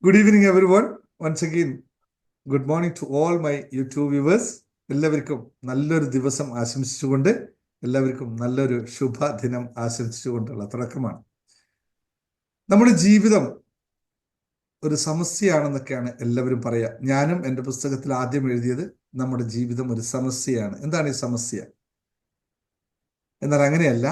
Good evening, everyone. Once again, good morning to all my YouTube viewers. എല്ലാവർക്കും നല്ലൊരു ദിവസം ആശംസിച്ചുകൊണ്ട് എല്ലാവർക്കും നല്ലൊരു ശുഭദിനം ആശംസിച്ചുകൊണ്ടുള്ള തുടക്കമാണ്. നമ്മുടെ ജീവിതം ഒരു സമസ്യയാണെന്നൊക്കെയാണ് എല്ലാവരും പറയുക. ഞാനും എൻ്റെ പുസ്തകത്തിൽ ആദ്യം എഴുതിയത് നമ്മുടെ ജീവിതം ഒരു സമസ്യയാണ്. എന്താണ് ഈ സമസ്യ? എന്നാൽ അങ്ങനെയല്ല,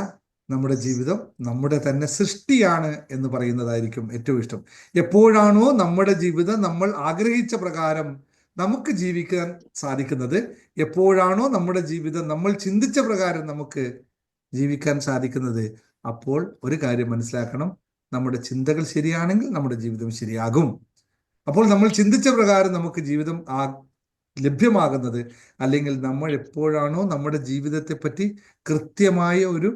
നമ്മുടെ ജീവിതം നമ്മുടെ തന്നെ സൃഷ്ടിയാണ് എന്ന് പറയുന്നതായിരിക്കും ഏറ്റവും ഇഷ്ടം. എപ്പോഴാണോ നമ്മുടെ ജീവിതം നമ്മൾ ആഗ്രഹിച്ച പ്രകാരം നമുക്ക് ജീവിക്കാൻ സാധിക്കുന്നത്, എപ്പോഴാണോ നമ്മുടെ ജീവിതം നമ്മൾ ചിന്തിച്ച പ്രകാരം നമുക്ക് ജീവിക്കാൻ സാധിക്കുന്നത്, അപ്പോൾ ഒരു കാര്യം മനസ്സിലാക്കണം, നമ്മുടെ ചിന്തകൾ ശരിയാണെങ്കിൽ നമ്മുടെ ജീവിതം ശരിയാകും. അപ്പോൾ നമ്മൾ ചിന്തിച്ച പ്രകാരം നമുക്ക് ജീവിതം ലഭ്യമാകുന്നത്, അല്ലെങ്കിൽ നമ്മൾ എപ്പോഴാണോ നമ്മുടെ ജീവിതത്തെ പറ്റി കൃത്യമായ ഒരു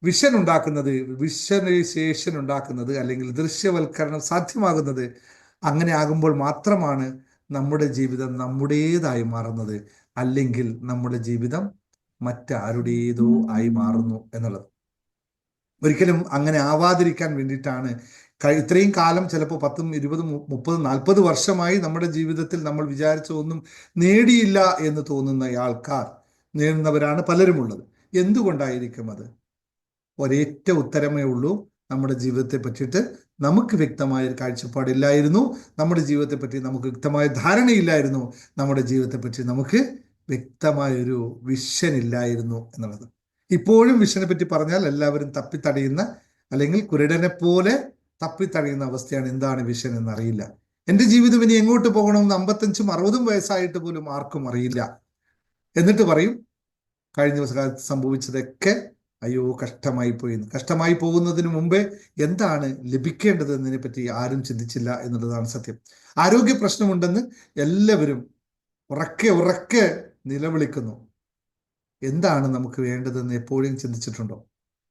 വിഷൻ ഉണ്ടാക്കുന്നത്, വിഷ്വലൈസേഷൻ ഉണ്ടാക്കുന്നത്, അല്ലെങ്കിൽ ദൃശ്യവൽക്കരണം സാധ്യമാകുന്നത്, അങ്ങനെ ആകുമ്പോൾ മാത്രമാണ് നമ്മുടെ ജീവിതം നമ്മുടേതായി മാറുന്നത്. അല്ലെങ്കിൽ നമ്മുടെ ജീവിതം മറ്റാരുടേതോ ആയി മാറുന്നു എന്നുള്ളത്. ഒരിക്കലും അങ്ങനെ ആവാതിരിക്കാൻ വേണ്ടിയിട്ടാണ് ഇത്രയും കാലം, ചിലപ്പോൾ 10, 20, 30, 40 വർഷമായി നമ്മുടെ ജീവിതത്തിൽ നമ്മൾ വിചാരിച്ച ഒന്നും നേടിയില്ല എന്ന് തോന്നുന്ന ആൾക്കാർ, നേടുന്നവരാണ് പലരുമുള്ളത്. എന്തുകൊണ്ടായിരിക്കും അത്? ഒരേറ്റ ഉത്തരമേ ഉള്ളൂ. നമ്മുടെ ജീവിതത്തെ പറ്റിയിട്ട് നമുക്ക് വ്യക്തമായ ഒരു കാഴ്ചപ്പാടില്ലായിരുന്നു, നമ്മുടെ ജീവിതത്തെ പറ്റി നമുക്ക് വ്യക്തമായ ധാരണയില്ലായിരുന്നു, നമ്മുടെ ജീവിതത്തെ പറ്റി നമുക്ക് വ്യക്തമായൊരു വിഷൻ ഇല്ലായിരുന്നു എന്നുള്ളത്. ഇപ്പോഴും വിഷനെ പറ്റി പറഞ്ഞാൽ എല്ലാവരും തപ്പിത്തടയുന്ന, അല്ലെങ്കിൽ കുരുടനെ പോലെ തപ്പിത്തടയുന്ന അവസ്ഥയാണ്. എന്താണ് വിഷൻ എന്നറിയില്ല. എൻ്റെ ജീവിതം ഇനി എങ്ങോട്ട് പോകണമെന്ന് 55, 60 വയസ്സായിട്ട് പോലും ആർക്കും അറിയില്ല. എന്നിട്ട് പറയും കഴിഞ്ഞ ദിവസകാലത്ത് സംഭവിച്ചതൊക്കെ അയ്യോ കഷ്ടമായി പോയി. കഷ്ടമായി പോകുന്നതിന് മുമ്പേ എന്താണ് ലഭിക്കേണ്ടത് എന്നതിനെ പറ്റി ആരും ചിന്തിച്ചില്ല എന്നുള്ളതാണ് സത്യം. ആരോഗ്യ പ്രശ്നമുണ്ടെന്ന് എല്ലാവരും ഉറക്കെ ഉറക്കെ നിലവിളിക്കുന്നു. എന്താണ് നമുക്ക് വേണ്ടതെന്ന് എപ്പോഴും ചിന്തിച്ചിട്ടുണ്ടോ?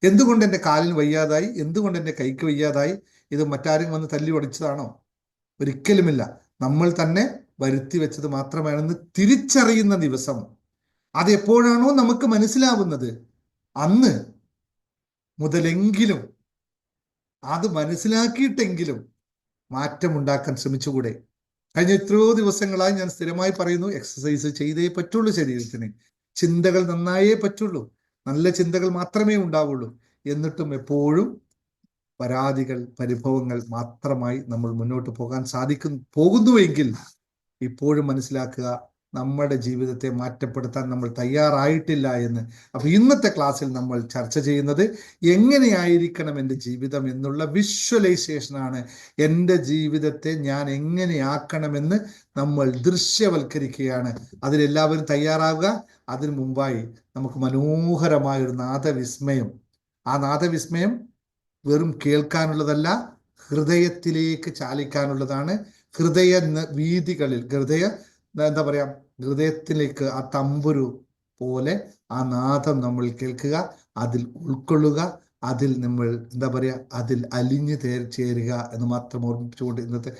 എന്തുകൊണ്ട് എൻ്റെ കാലിന് വയ്യാതായി, എന്തുകൊണ്ട് എൻ്റെ കൈക്ക് വയ്യാതായി? ഇത് മറ്റാരും വന്ന് തല്ലി ഒടിച്ചതാണോ? ഒരിക്കലുമില്ല. നമ്മൾ തന്നെ വരുത്തി വെച്ചത് മാത്രമാണെന്ന് തിരിച്ചറിയുന്ന ദിവസം, അത് എപ്പോഴാണോ നമുക്ക് മനസ്സിലാവുന്നത്, അന്ന് മുതലെങ്കിലും, അത് മനസ്സിലാക്കിയിട്ടെങ്കിലും മാറ്റമുണ്ടാക്കാൻ ശ്രമിച്ചുകൂടെ? കഴിഞ്ഞ എത്രയോ ദിവസങ്ങളായി ഞാൻ സ്ഥിരമായി പറയുന്നു, എക്സസൈസ് ചെയ്തേ പറ്റുള്ളൂ ശരീരത്തിന്, ചിന്തകൾ നന്നായേ പറ്റുള്ളൂ, നല്ല ചിന്തകൾ മാത്രമേ ഉണ്ടാവുള്ളൂ. എന്നിട്ടും എപ്പോഴും പരാതികൾ, പരിഭവങ്ങൾ മാത്രമായി നമ്മൾ മുന്നോട്ട് പോകാൻ പോകുന്നുവെങ്കിൽ ഇപ്പോഴും മനസ്സിലാക്കുക, നമ്മുടെ ജീവിതത്തെ മാറ്റപ്പെടുത്താൻ നമ്മൾ തയ്യാറായിട്ടില്ല എന്ന്. അപ്പൊ ഇന്നത്തെ ക്ലാസ്സിൽ നമ്മൾ ചർച്ച ചെയ്യുന്നത് എങ്ങനെയായിരിക്കണം എൻ്റെ ജീവിതം എന്നുള്ള വിഷ്വലൈസേഷനാണ്. എൻ്റെ ജീവിതത്തെ ഞാൻ എങ്ങനെയാക്കണമെന്ന് നമ്മൾ ദൃശ്യവൽക്കരിക്കുകയാണ്. അതിലെല്ലാവരും തയ്യാറാവുക. അതിനു മുമ്പായി നമുക്ക് മനോഹരമായൊരു നാദവിസ്മയം, ആ നാദവിസ്മയം വെറും കേൾക്കാനുള്ളതല്ല, ഹൃദയത്തിലേക്ക് ചാലിക്കാനുള്ളതാണ്. ഹൃദയ വീതികളിൽ, എന്താ പറയാ, ഹൃദയത്തിലേക്ക് ആ തമ്പുരു പോലെ ആ നാദം നമ്മൾ കേൾക്കുക, അതിൽ ഉൾക്കൊള്ളുക, അതിൽ നമ്മൾ എന്താ പറയാ, അതിൽ അലിഞ്ഞു ചേരുക എന്ന് മാത്രം ഓർമ്മിപ്പിച്ചുകൊണ്ട് ഇന്നത്തെ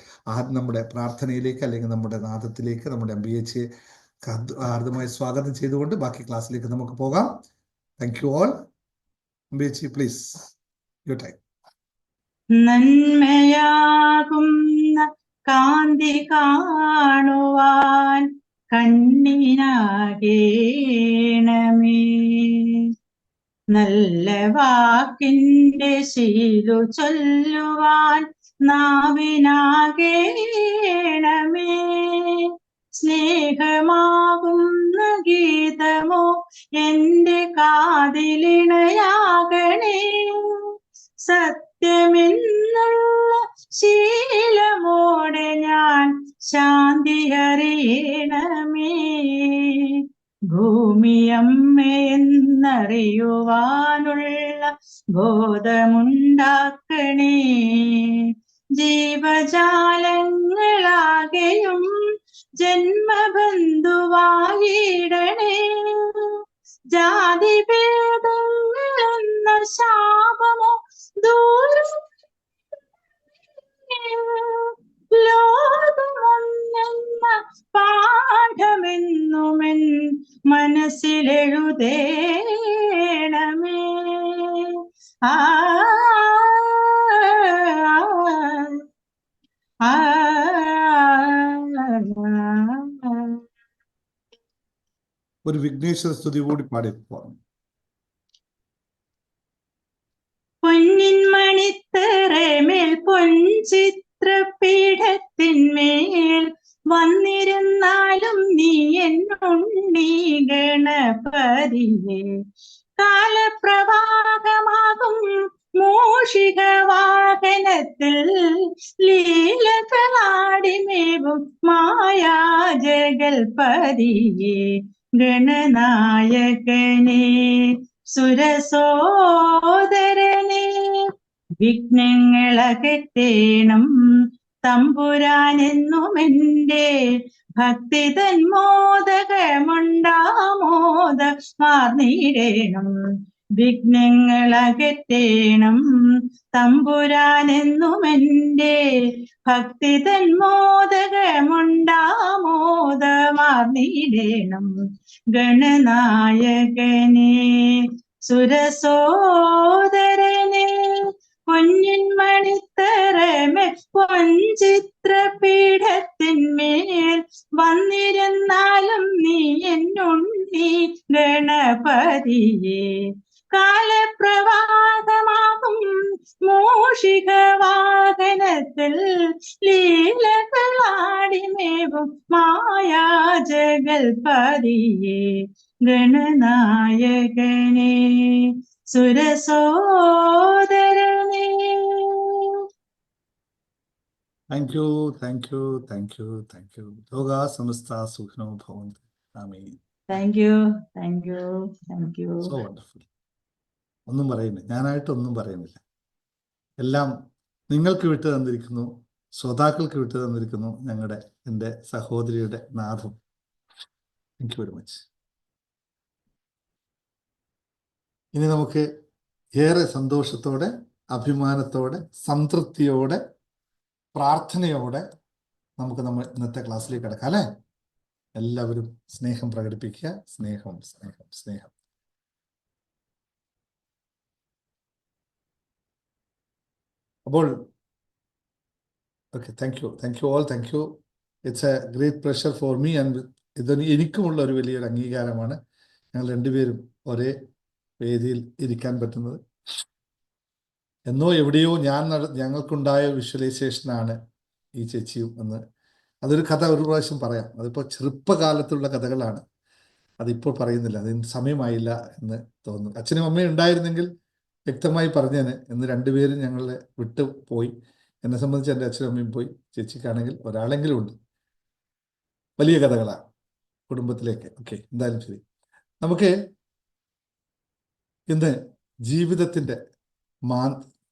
നമ്മുടെ പ്രാർത്ഥനയിലേക്ക്, അല്ലെങ്കിൽ നമ്മുടെ നാദത്തിലേക്ക് നമ്മുടെ അമ്പിയച്ചിയെ ഹാർദമായി സ്വാഗതം ചെയ്തുകൊണ്ട് ബാക്കി ക്ലാസ്സിലേക്ക് നമുക്ക് പോകാം. Thank you all. അമ്പിയച്ചി, പ്ലീസ്, യുവർ ടൈം. നന്മയാകുന്ന കാന്തി കാണുവാൻ കണ്ണിനാകേണമേ, നല്ല വാക്കിന്റെ ശീലു ചൊല്ലുവാൻ നാവിനാകേണമേ, സ്നേഹമാകുന്ന ഗീതമോ എൻ്റെ കാതിലിണയാകണേ, സത്യമെന്നുള്ള ശീലമോടെ ഞാൻ ശാന്തി അറിയണമേ, ഭൂമിയമ്മയെന്നറിയുവാനുള്ള ബോധമുണ്ടാക്കണേ, ജീവജാലങ്ങളാകെയും ജന്മബന്ധുവായിടണേ, ജാതിഭേദങ്ങളെന്ന ശാപമോ ദൂരം ലോകമൊന്നെന്ന പാഠമെന്നുമെൻ മനസ്സിലെഴുതേണമേ. ആ ഒരു വിഘ്നേശ്വര സ്തുതി കൂടി പാടി പോകാം. പൊന്നിൻ മണിത്തറമേൽ പൊൻചിത്രപീഠത്തിന്മേൽ വന്നിരുന്നാലും നീ എന്നുണ്ണി ഗണപതിയെ കാലപ്രവാഹമാകും മൂഷിക വാഹനത്തിൽ ലീലകളാടിമേവും മായാജഗൽപതിയെ ഗണനായകനെ സുരസോദരനെ വിഘ്നങ്ങളകറ്റേണം തമ്പുരാനെന്നുമെന്റെ ഭക്തി തന്മോദകമുണ്ടാമോദമാർന്നിടേണം വിഘ്നങ്ങളകറ്റേണം തമ്പുരാനെന്നുമെന്റെ ഭക്തി തന്മോദകമുണ്ടാമോദമാർന്നിടേണം ഗണനായകനെ സുരസോദരനെ പൊന്നിൻ മണിത്തറമേ പൊൻചിത്രപീഠത്തിന്മേൽ വന്നിരുന്നാലും നീ എന്നുണ്ണി ഗണപതിയെ കാലപ്രവാഹമാകും മൂഷിക വാഹനത്തിൽ ലീലകളാടിമേവും മായാജഗൽപതിയെ ഗണനായകനെ സുരസോദരനെ. Thank you, thank you, thank you, thank you. ലോകാ സമസ്ത സുഖിനോ ഭവന്തു. ആമേൻ. Thank you, thank you, thank you. So wonderful. ഒന്നും പറയുന്നില്ല, ഞാനായിട്ടൊന്നും പറയുന്നില്ല. എല്ലാം നിങ്ങൾക്ക് വിട്ടു തന്നിരിക്കുന്നു, ശ്രോതാക്കൾക്ക് വിട്ടു തന്നിരിക്കുന്നു എൻ്റെ സഹോദരിയുടെ നാഥം. Thank you very much. ഇനി നമുക്ക് ഏറെ സന്തോഷത്തോടെ, അഭിമാനത്തോടെ, സംതൃപ്തിയോടെ, പ്രാർത്ഥനയോടെ നമുക്ക് ഇന്നത്തെ ക്ലാസ്സിലേക്ക് കിടക്കാം അല്ലേ? എല്ലാവരും സ്നേഹം പ്രകടിപ്പിക്കുക. സ്നേഹം, സ്നേഹം, സ്നേഹം. അപ്പോൾ okay, thank you, thank you all, thank you. It's a great pleasure for me and എനിക്കുമുള്ള ഒരു വലിയൊരു അംഗീകാരമാണ് ഞങ്ങൾ രണ്ടുപേരും ഒരേ വേദിയിൽ ഇരിക്കാൻ പറ്റുന്നത്. എന്നോ എവിടെയോ ഞങ്ങൾക്കുണ്ടായ വിഷ്വലൈസേഷനാണ് ഈ ചേച്ചിയും എന്ന്. അതൊരു കഥ ഒരു പ്രാവശ്യം പറയാം. അതിപ്പോൾ ചെറുപ്പകാലത്തുള്ള കഥകളാണ്, അതിപ്പോൾ പറയുന്നില്ല, അതിന് സമയമായില്ല എന്ന് തോന്നുന്നു. അച്ഛനും അമ്മയും ഉണ്ടായിരുന്നെങ്കിൽ വ്യക്തമായി പറഞ്ഞേന്. എന്ന് രണ്ടുപേരും ഞങ്ങളെ വിട്ടു പോയി. എന്നെ സംബന്ധിച്ച് എൻ്റെ അച്ഛനും അമ്മയും പോയി, ചേച്ചിക്കാണെങ്കിൽ ഒരാളെങ്കിലും ഉണ്ട്. വലിയ കഥകളാണ് കുടുംബത്തിലേക്ക്. ഓക്കെ, എന്തായാലും ശരി. നമുക്ക് ഇന്ന് ജീവിതത്തിൻ്റെ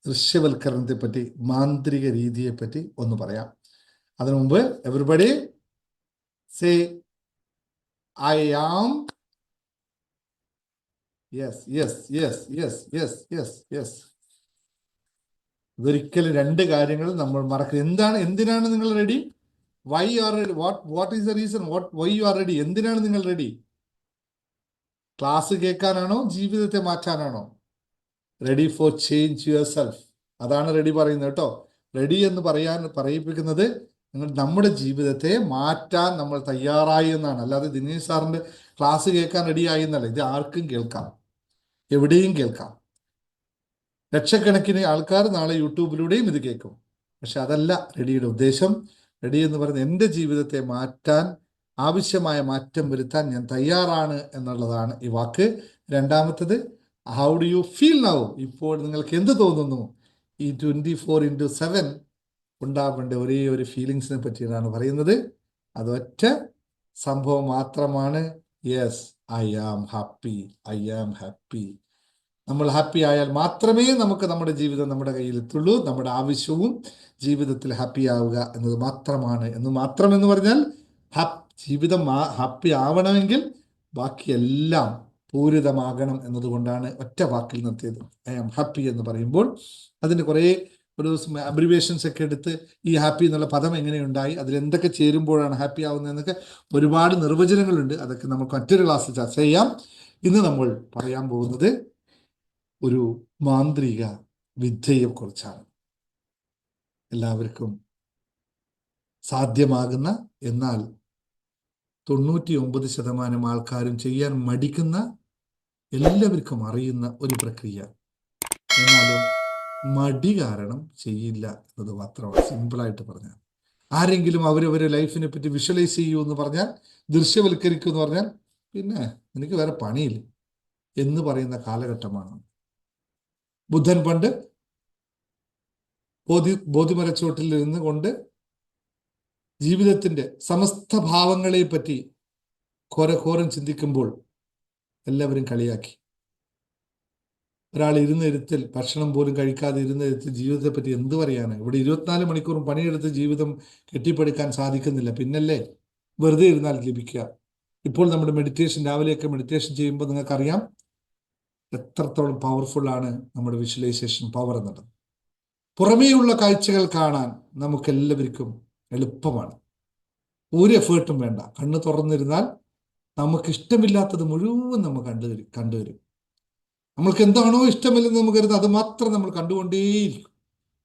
ദൃശ്യവൽക്കരണത്തെ പറ്റി, മാന്ത്രിക രീതിയെ പറ്റി ഒന്ന് പറയാം. അതിനു മുമ്പ് everybody say I am. Yes, yes, yes, yes, yes, yes, yes. ഇതൊരിക്കലും രണ്ട് കാര്യങ്ങൾ നമ്മൾ മറക്കരുത്. എന്തിനാണ് നിങ്ങൾ ready? Why you are ready? What is the reason? Why you are ready? എന്തിനാണ് നിങ്ങൾ റെഡി? ക്ലാസ് കേൾക്കാനാണോ? ജീവിതത്തെ മാറ്റാനാണോ? Ready for change yourself. അതാണ് റെഡി പറയുന്നത് കേട്ടോ. റെഡി എന്ന് പറയിപ്പിക്കുന്നത് നമ്മുടെ ജീവിതത്തെ മാറ്റാൻ നമ്മൾ തയ്യാറായി എന്നാണ്. അല്ലാതെ ദിനേശ് സാറിന്റെ ക്ലാസ് കേൾക്കാൻ റെഡിയായി എന്നല്ല. ഇത് ആർക്കും കേൾക്കാം, എവിടെയും കേൾക്കാം. ലക്ഷക്കണക്കിന് ആൾക്കാർ നാളെ യൂട്യൂബിലൂടെയും ഇത് കേൾക്കും. പക്ഷെ അതല്ല റെഡിയുടെ ഉദ്ദേശം. റെഡി എന്ന് പറയുന്നത് എൻ്റെ ജീവിതത്തെ മാറ്റാൻ, ആവശ്യമായ മാറ്റം വരുത്താൻ ഞാൻ തയ്യാറാണ് എന്നുള്ളതാണ് ഈ വാക്ക്. രണ്ടാമത്തത്, how do you feel now? ഇപ്പോൾ നിങ്ങൾക്ക് എന്ത് തോന്നുന്നു? ഈ 24/7 ഉണ്ടാവേണ്ട ഒരേ ഒരു ഫീലിങ്സിനെ പറ്റിയാണ് പറയുന്നത്. അതൊറ്റ സംഭവം മാത്രമാണ്. Yes, I am happy, I am happy. നമ്മൾ ഹാപ്പി ആയാൽ മാത്രമേ നമുക്ക് നമ്മുടെ ജീവിതം നമ്മുടെ കയ്യിലെത്തുള്ളൂ. നമ്മുടെ ആവശ്യവും ജീവിതത്തിൽ ഹാപ്പി ആവുക എന്നത് മാത്രമാണ്. എന്ന് പറഞ്ഞാൽ ജീവിതം ഹാപ്പി ആവണമെങ്കിൽ ബാക്കിയെല്ലാം പൂരിതമാകണം എന്നതുകൊണ്ടാണ് ഒറ്റ വാക്കിൽ നിർത്തിയത്. ഐ ആം ഹാപ്പി എന്ന് പറയുമ്പോൾ അതിന് കുറേ അബ്രിവേഷൻസ് ഒക്കെ എടുത്ത് ഈ ഹാപ്പി എന്നുള്ള പദം എങ്ങനെയുണ്ടായി, അതിലെന്തൊക്കെ ചേരുമ്പോഴാണ് ഹാപ്പി ആവുന്നതെന്നൊക്കെ ഒരുപാട് നിർവചനങ്ങളുണ്ട്. അതൊക്കെ നമുക്ക് മറ്റൊരു ക്ലാസ്സിൽ ചർച്ച ചെയ്യാം. ഇന്ന് നമ്മൾ പറയാൻ പോകുന്നത് ഒരു മാന്ത്രിക വിദ്യയെക്കുറിച്ചാണ്. എല്ലാവർക്കും സാധ്യമാകുന്ന, എന്നാൽ 99% ആൾക്കാരും ചെയ്യാൻ മടിക്കുന്ന, എല്ലാവർക്കും അറിയുന്ന ഒരു പ്രക്രിയ. എന്നാലും മടി കാരണം ചെയ്യില്ല എന്നത് മാത്രമാണ്, സിമ്പിളായിട്ട് പറഞ്ഞാൽ. ആരെങ്കിലും അവരവരെ ലൈഫിനെ പറ്റി വിഷ്വലൈസ് ചെയ്യൂ എന്ന് പറഞ്ഞാൽ, ദൃശ്യവൽക്കരിക്കൂ എന്ന് പറഞ്ഞാൽ, പിന്നെ എനിക്ക് വേറെ പണിയില്ല എന്ന് പറയുന്ന കാലഘട്ടമാണ്. ബുദ്ധൻ പണ്ട് ബോധിമരച്ചോട്ടിൽ നിന്ന് കൊണ്ട് ജീവിതത്തിന്റെ സമസ്ത ഭാവങ്ങളെ പറ്റി ഘോരം ചിന്തിക്കുമ്പോൾ എല്ലാവരും കളിയാക്കി. ഒരാൾ ഇരുന്നിരുത്തിൽ, ഭക്ഷണം പോലും കഴിക്കാതെ ഇരുന്നിരുത്തിൽ ജീവിതത്തെ പറ്റി എന്ത് പറയാനാണ്? ഇവിടെ 24 മണിക്കൂറും പണിയെടുത്ത് ജീവിതം കെട്ടിപ്പടുക്കാൻ സാധിക്കുന്നില്ല, പിന്നല്ലേ വെറുതെ ഇരുന്നാൽ ലഭിക്കുക. ഇപ്പോൾ നമ്മുടെ മെഡിറ്റേഷൻ, രാവിലെയൊക്കെ മെഡിറ്റേഷൻ ചെയ്യുമ്പോൾ നിങ്ങൾക്കറിയാം എത്രത്തോളം പവർഫുൾ ആണ് നമ്മുടെ വിഷ്വലൈസേഷൻ പവർ എന്നുള്ളത്. പുറമേയുള്ള കാഴ്ചകൾ കാണാൻ നമുക്ക് എല്ലാവർക്കും എളുപ്പമാണ്, ഒരു എഫേർട്ടും വേണ്ട. കണ്ണ് തുറന്നിരുന്നാൽ നമുക്ക് ഇഷ്ടമില്ലാത്തത് മുഴുവൻ നമ്മൾ കണ്ടുവരും. നമ്മൾക്ക് എന്താണോ ഇഷ്ടമില്ലെന്ന് നമുക്ക് കരുതുന്നത് അത് മാത്രം നമ്മൾ കണ്ടുകൊണ്ടേയിരിക്കും,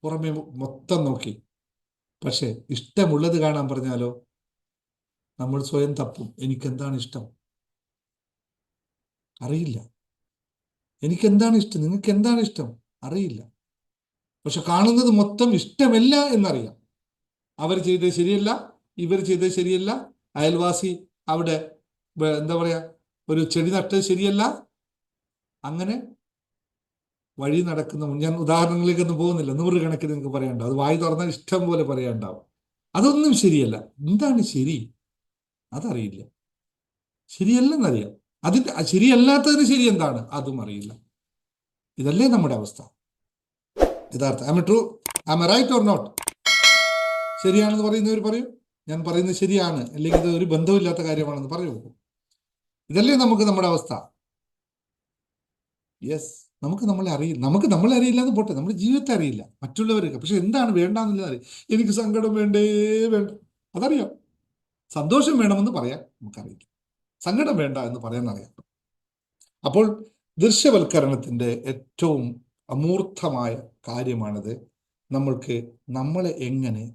പുറമേ മൊത്തം നോക്കി. പക്ഷെ ഇഷ്ടമുള്ളത് കാണാൻ പറഞ്ഞാലോ നമ്മൾ സ്വയം തപ്പും. എനിക്കെന്താണ് ഇഷ്ടം അറിയില്ല. എനിക്കെന്താണ് ഇഷ്ടം, നിങ്ങൾക്ക് എന്താണ് ഇഷ്ടം അറിയില്ല. പക്ഷെ കാണുന്നത് മൊത്തം ഇഷ്ടമല്ല എന്നറിയാം. അവർ ചെയ്തത് ശരിയല്ല, ഇവർ ചെയ്തത് ശരിയല്ല, അയൽവാസി അവിടെ എന്താ പറയാ ഒരു ചെടി നട്ടത് ശരിയല്ല. അങ്ങനെ വഴി നടക്കുന്ന, ഞാൻ ഉദാഹരണങ്ങളിലേക്കൊന്നും പോകുന്നില്ല, 100 കണക്കിന് നിങ്ങൾക്ക് പറയാനുണ്ടാവും. അത് വായി തുറന്നാൽ ഇഷ്ടം പോലെ പറയാനുണ്ടാവും. അതൊന്നും ശരിയല്ല. എന്താണ് ശരി അതറിയില്ല. ശരിയല്ലെന്നറിയാം, അതിന്റെ ശരിയല്ലാത്തതിന് ശരി എന്താണ് അതും അറിയില്ല. ഇതല്ലേ നമ്മുടെ അവസ്ഥ യഥാർത്ഥം. Am I right or not? ശരിയാണെന്ന് പറയുന്നവർ പറയും, ഞാൻ പറയുന്നത് ശരിയാണ്, അല്ലെങ്കിൽ ഇത് ഒരു ബന്ധമില്ലാത്ത കാര്യമാണെന്ന് പറയൂ. ഇതല്ലേ നമ്മുടെ അവസ്ഥ? യെസ്, നമുക്ക് നമ്മളെ അറിയില്ല എന്ന് പോട്ടെ, നമ്മുടെ ജീവിതത്തെ അറിയില്ല, മറ്റുള്ളവർക്ക്. പക്ഷെ എന്താണ് വേണ്ടാന്നുള്ളത് അറിയാം. എനിക്ക് സങ്കടം വേണ്ട, അതറിയാം. സന്തോഷം വേണമെന്ന് പറയാൻ നമുക്കറിയില്ല, സങ്കടം വേണ്ട എന്ന് പറയാൻ അറിയാം. അപ്പോൾ ദൃശ്യവൽക്കരണത്തിന്റെ ഏറ്റവും അമൂർത്തമായ കാര്യമാണിത്. നമുക്ക് നമ്മളെ എങ്ങനെ